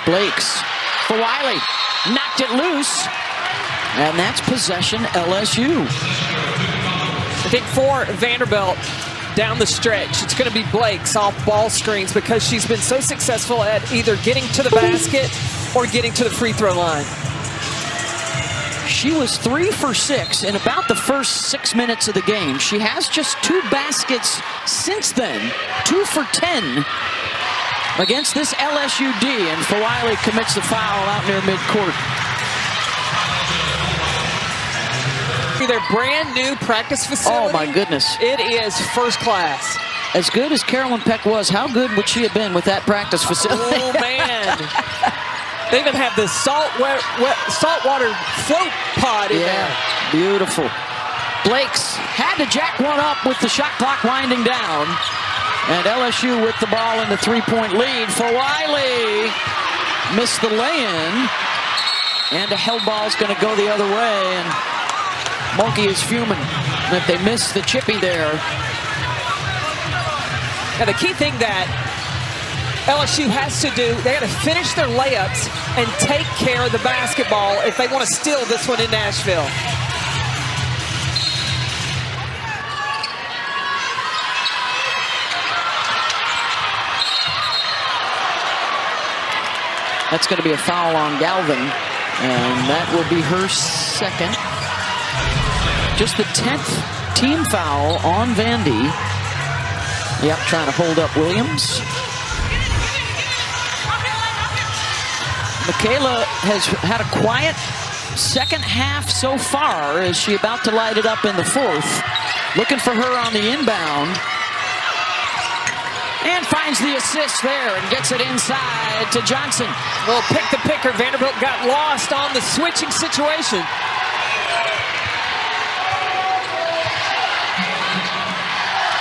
Blakes for Wiley. Knocked it loose. And that's possession LSU. I think for Vanderbilt down the stretch, it's going to be Blakes off ball screens because she's been so successful at either getting to the basket or getting to the free throw line. She was 3 for 6 in about the first 6 minutes of the game. She has just 2 baskets since then. 2 for 10 against this LSU D. And Wiley commits the foul out near midcourt. Their brand new practice facility. Oh my goodness. It is first class. As good as Carolyn Peck was, how good would she have been with that practice facility? Oh man. They even have the saltwater float pod in there. Beautiful. Blakes had to jack one up with the shot clock winding down. And LSU with the ball in the 3-point lead. Wiley missed the lay-in. And a held ball is going to go the other way. And Mulkey is fuming that they missed the chippy there. Now the key thing that LSU has to do, they got to finish their layups and take care of the basketball if they want to steal this one in Nashville. That's going to be a foul on Galvin, and that will be her second. Just the 10th team foul on Vandy. Yep, trying to hold up Williams. Michaela has had a quiet second half so far. Is she about to light it up in the fourth? Looking for her on the inbound. And finds the assist there and gets it inside to Johnson. Well, pick the picker. Vanderbilt got lost on the switching situation.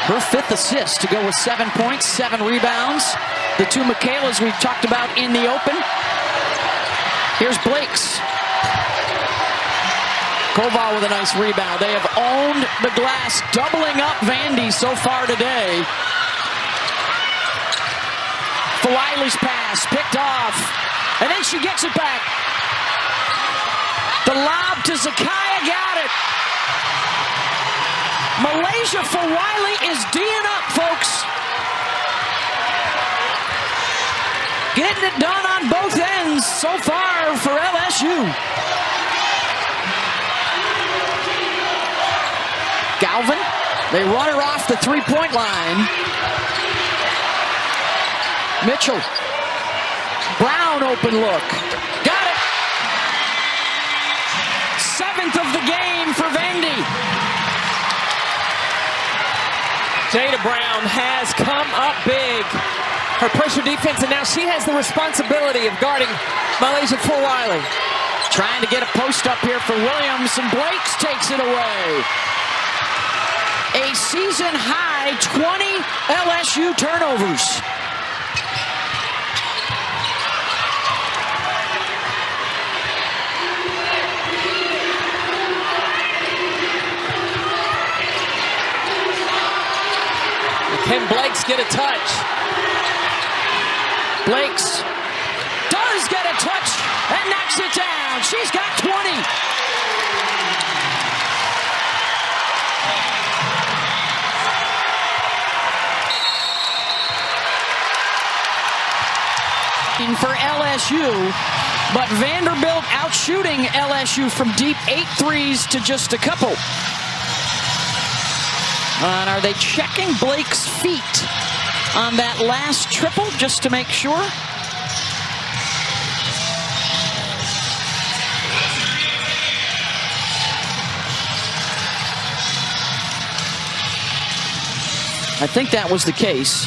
Her fifth assist to go with 7 points, 7 rebounds. The two Michaelas we've talked about in the open. Here's Blake's. Koval with a nice rebound. They have owned the glass, doubling up Vandy so far today. Wiley's pass, picked off, and then she gets it back. The lob to Zakaya, got it. Malaysia for Wiley is D'ing up, folks. Getting it done on both ends so far for LSU. Galvin, they run her off the three-point line. Mitchell. Brown open look. Got it. 7th of the game for Vandy. Jada Brown has come up big. Her pressure defense, and now she has the responsibility of guarding Malaysia for Wiley. Trying to get a post up here for Williams, and Blakes takes it away. A season high 20 LSU turnovers. Can Blakes get a touch? Blakes does get a touch and knocks it down. She's got 20. For LSU, but Vanderbilt outshooting LSU from deep, 8 threes to just a couple. And are they checking Blake's feet on that last triple just to make sure? I think that was the case.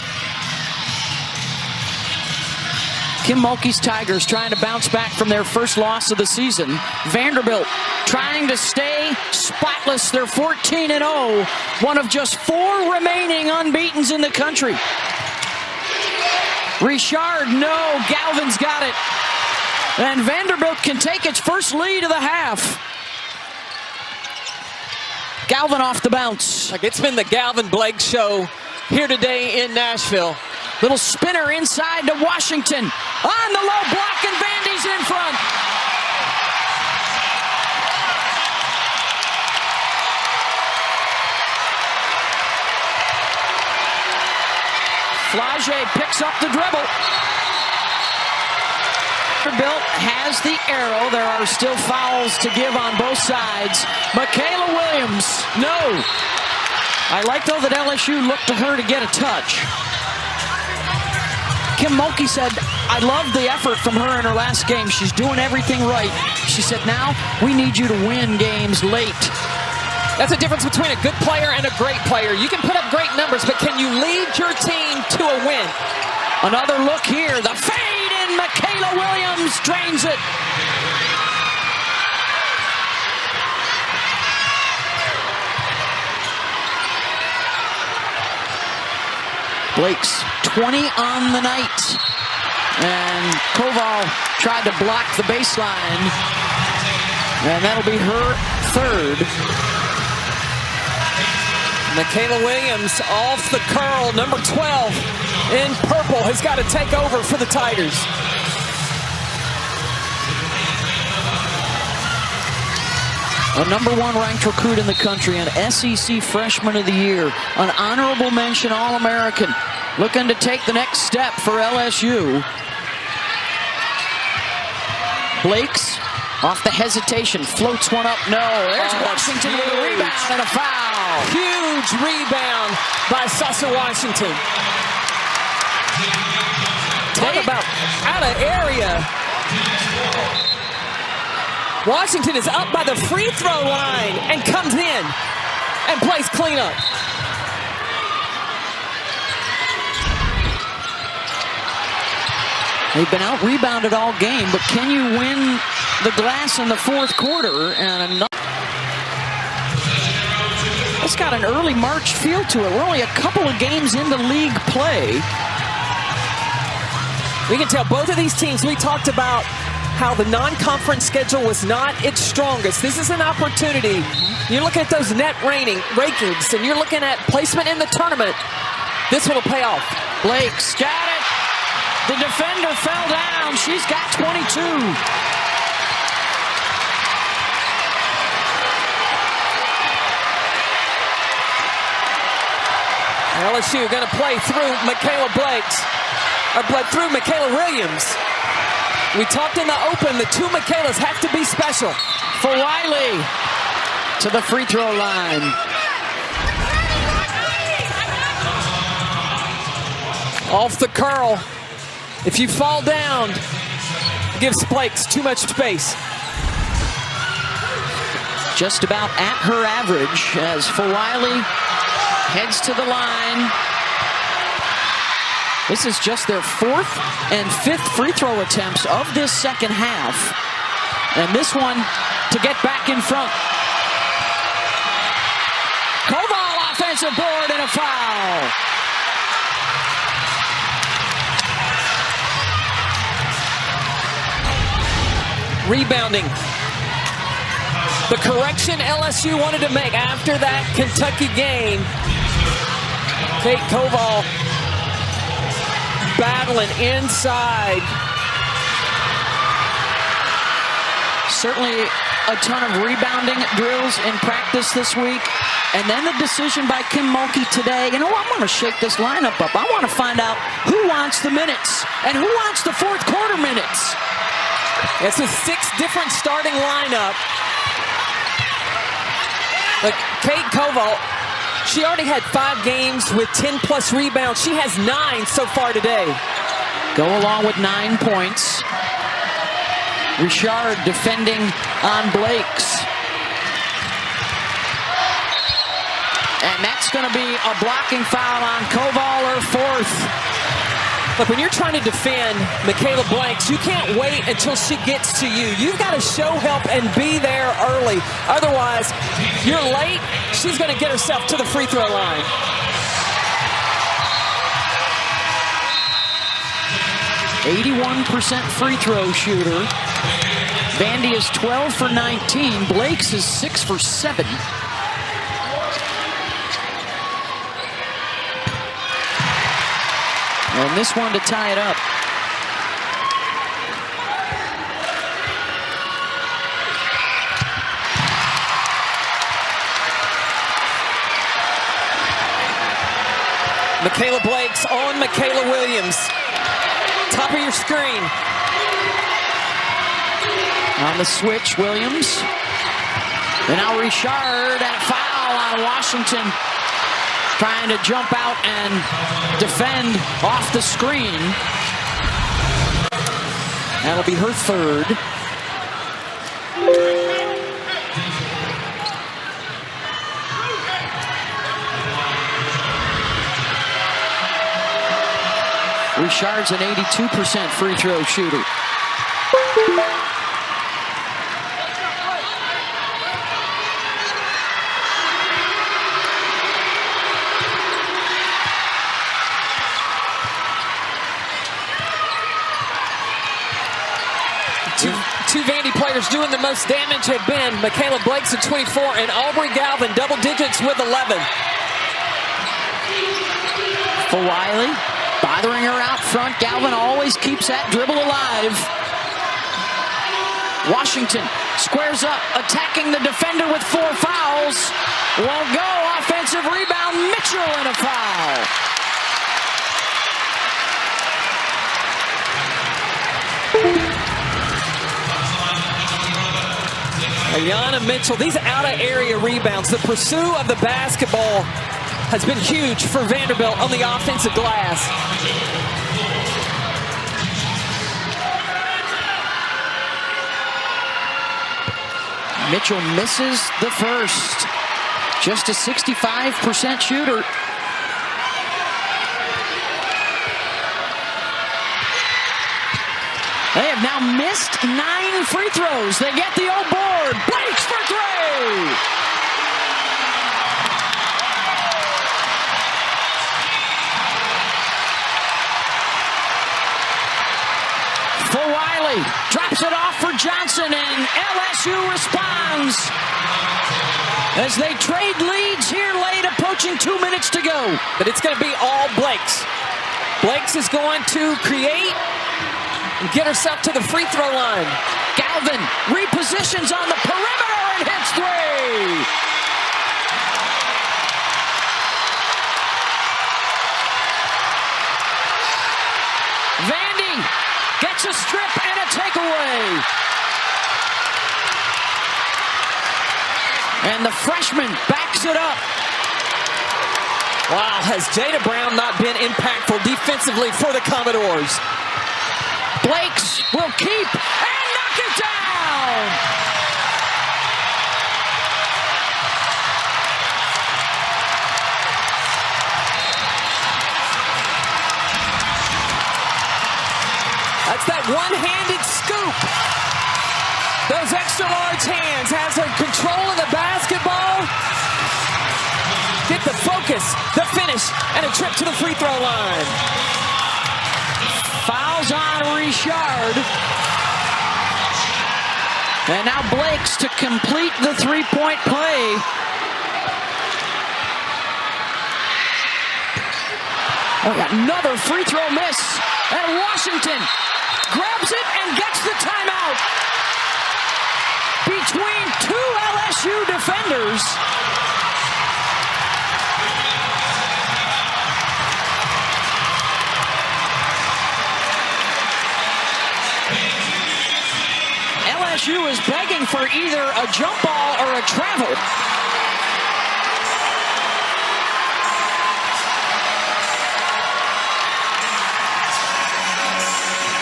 Kim Mulkey's Tigers trying to bounce back from their first loss of the season. Vanderbilt trying to stay spotless. They're 14-0, one of just 4 remaining unbeatens in the country. Richard, no. Galvin's got it. And Vanderbilt can take its first lead of the half. Galvin off the bounce. Like, it's been the Galvin Blake show here today in Nashville. Little spinner inside to Washington. On the low block, and Vandy's in front. Flage picks up the dribble. Vanderbilt has the arrow. There are still fouls to give on both sides. Michaela Williams, no. I like, though, that LSU looked to her to get a touch. Kim Mulkey said, I love the effort from her in her last game. She's doing everything right. She said, now we need you to win games late. That's the difference between a good player and a great player. You can put up great numbers, but can you lead your team to a win? Another look here. The fade in. Michaela Williams drains it. Blake's 20 on the night. And Koval tried to block the baseline. And that'll be her third. Michaela Williams off the curl, number 12 in purple, has got to take over for the Tigers. A #1 ranked recruit in the country, an SEC Freshman of the Year, an honorable mention All-American, looking to take the next step for LSU. Blake's off the hesitation, floats one up, no. There's Washington with a rebound and a foul. Huge rebound by Sasha Washington. Talk about out of area. Washington is up by the free throw line and comes in and plays cleanup. They've been out-rebounded all game, but can you win the glass in the fourth quarter? And it's got an early March feel to it. We're only a couple of games into league play. We can tell both of these teams, we talked about how the non-conference schedule was not its strongest. This is an opportunity. You're looking at those net rankings, and you're looking at placement in the tournament. This one will pay off. Blake's got it. The defender fell down. She's got 22. LSU going to play through Michaela through Michaela Williams. We talked in the open, the two Michaelas have to be special. For Wiley to the free throw line. Off the curl. If you fall down, it gives Blakes too much space. Just about at her average as Wiley heads to the line. This is just their fourth and fifth free throw attempts of this second half. And this one to get back in front. Koval offensive board and a foul. Rebounding. The correction LSU wanted to make after that Kentucky game. Kate Koval battling inside. Certainly a ton of rebounding drills in practice this week. And then the decision by Kim Mulkey today. You know what? I'm going to shake this lineup up. I want to find out who wants the minutes and who wants the fourth quarter minutes. It's a 6 different starting lineup. But Kate Koval, she already had 5 games with 10-plus rebounds. She has 9 so far today. Go along with 9 points. Richard defending on Blakes. And that's going to be a blocking foul on Koval, her fourth. Look, when you're trying to defend Michaela Blanks, you can't wait until she gets to you. You've got to show help and be there early. Otherwise, you're late, she's going to get herself to the free throw line. .81% free throw shooter. Vandy is 12 for 19. Blakes is 6 for 7. And this one to tie it up. Michaela Blakes on Michaela Williams. Top of your screen. On the switch, Williams. And now Richard, and a foul on Washington. Trying to jump out and defend off the screen. That'll be her third. Richard's an 82% free throw shooter. Two Vandy players doing the most damage have been Michaela Blakes at 24 and Aubrey Galvin, double digits with 11. For Wiley, bothering her out front. Galvin always keeps that dribble alive. Washington squares up, attacking the defender with 4 fouls. Won't go. Offensive rebound. Mitchell and a foul. Ayanna Mitchell, these out-of-area rebounds, the pursuit of the basketball has been huge for Vanderbilt on the offensive glass. Mitchell misses the first. Just a 65% shooter. They have now missed 9 free throws. They get the old board. Blakes for 3. For Wiley, drops it off for Johnson, and LSU responds as they trade leads here late, approaching 2 minutes to go. But it's going to be all Blakes. Blakes is going to create and get herself to the free throw line. Galvin repositions on the perimeter and hits 3. Vandy gets a strip and a takeaway. And the freshman backs it up. Wow, has Jada Brown not been impactful defensively for the Commodores? Blakes will keep and knock it down. That's that one-handed scoop. Those extra large hands has her control of the basketball. Get the focus, the finish, and a trip to the free throw line. Fouls on Richard. And now Blakes to complete the three-point play. Oh, another free throw miss. And Washington grabs it and gets the timeout. Between 2 LSU defenders. LSU is begging for either a jump ball or a travel.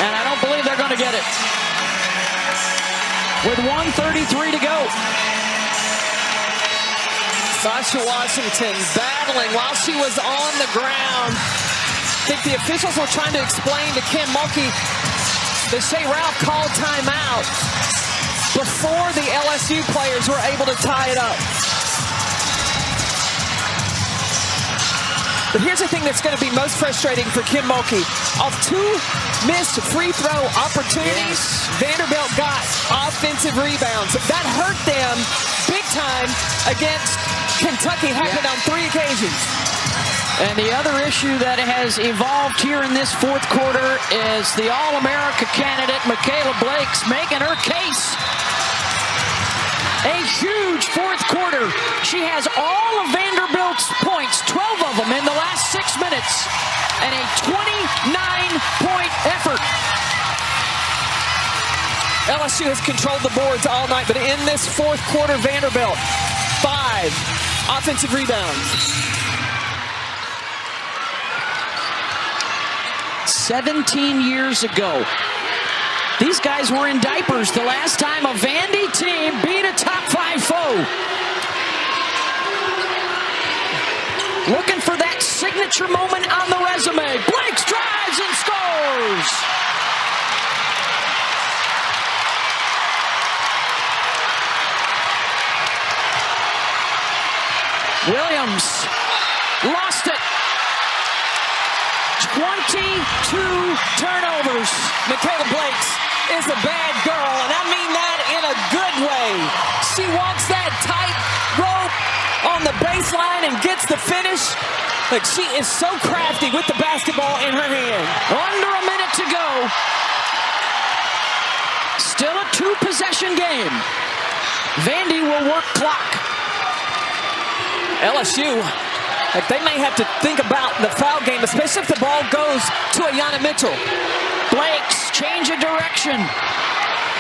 And I don't believe they're going to get it. With 1:33 to go. Sasha Washington battling while she was on the ground. I think the officials were trying to explain to Kim Mulkey that Shea Ralph called timeout before the LSU players were able to tie it up. But here's the thing that's going to be most frustrating for Kim Mulkey. Off 2 missed free throw opportunities, Vanderbilt got offensive rebounds. That hurt them big time against Kentucky. Happened on 3 occasions. And the other issue that has evolved here in this fourth quarter is the All-America candidate, Michaela Blakes, making her case. A huge fourth quarter. She has all of Vanderbilt's points, 12 of them in the last 6 minutes, and a 29-point effort. LSU has controlled the boards all night, but in this fourth quarter, Vanderbilt, 5 offensive rebounds. 17 years ago, these guys were in diapers the last time a Vandy team beat a top 5 foe. Looking for that signature moment on the resume. Blakes drives and scores. Williams lost it. 22 turnovers. Michaela Blakes is a bad girl, and I mean that in a good way. She walks that tight rope on the baseline and gets the finish. Like, she is so crafty with the basketball in her hand. Under a minute to go. Still a 2-possession game. Vandy will work clock. LSU, like, they may have to think about the foul game, especially if the ball goes to Ayanna Mitchell. Blakes change of direction.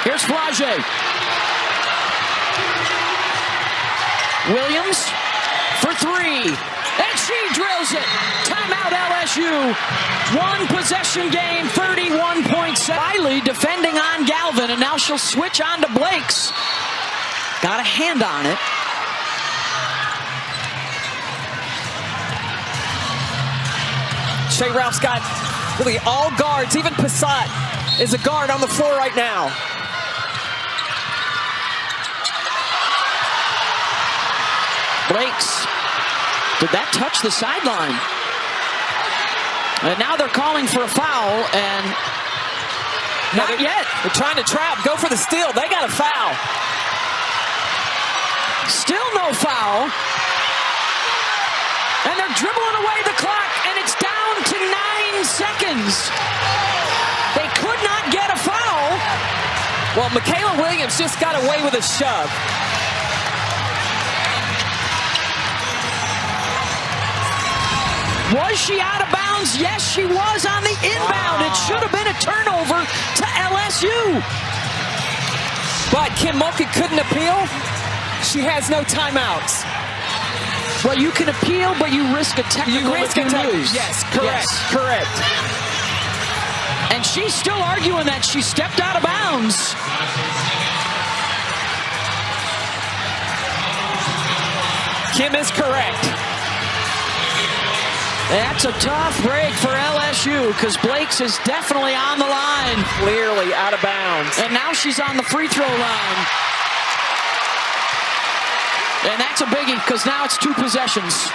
Here's Flage. Williams for three. And she drills it. Timeout LSU. One possession game, 31 points. Wiley defending on Galvin, and now she'll switch on to Blake's. Got a hand on it. Shea Ralph's got really all guards. Even Passat is a guard on the floor right now. Blake's. Did that touch the sideline? And now they're calling for a foul, and not yet. They're trying to trap. Go for the steal. They got a foul. Still no foul. And they're dribbling away the clock, and it's down to 9 seconds. They could not get a foul. Well, Michaela Williams just got away with a shove. Was she out of bounds? Yes, she was on the inbound. It should have been a turnover to LSU. But Kim Mulkey couldn't appeal. She has no timeouts. Well, you can appeal, but you risk a technical if you lose. Yes, correct, yes. correct. And she's still arguing that she stepped out of bounds. Kim is correct. That's a tough break for LSU because Blake's is definitely on the line. Clearly out of bounds. And now she's on the free throw line. And that's a biggie because now it's 2 possessions.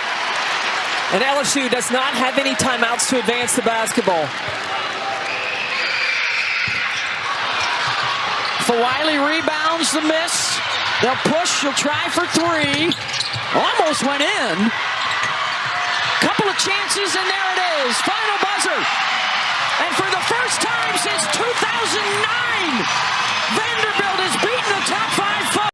And LSU does not have any timeouts to advance the basketball. Wiley rebounds the miss. They'll push. She'll try for 3. Almost went in. Couple of chances, and there it is. Final buzzer. And for the first time since 2009,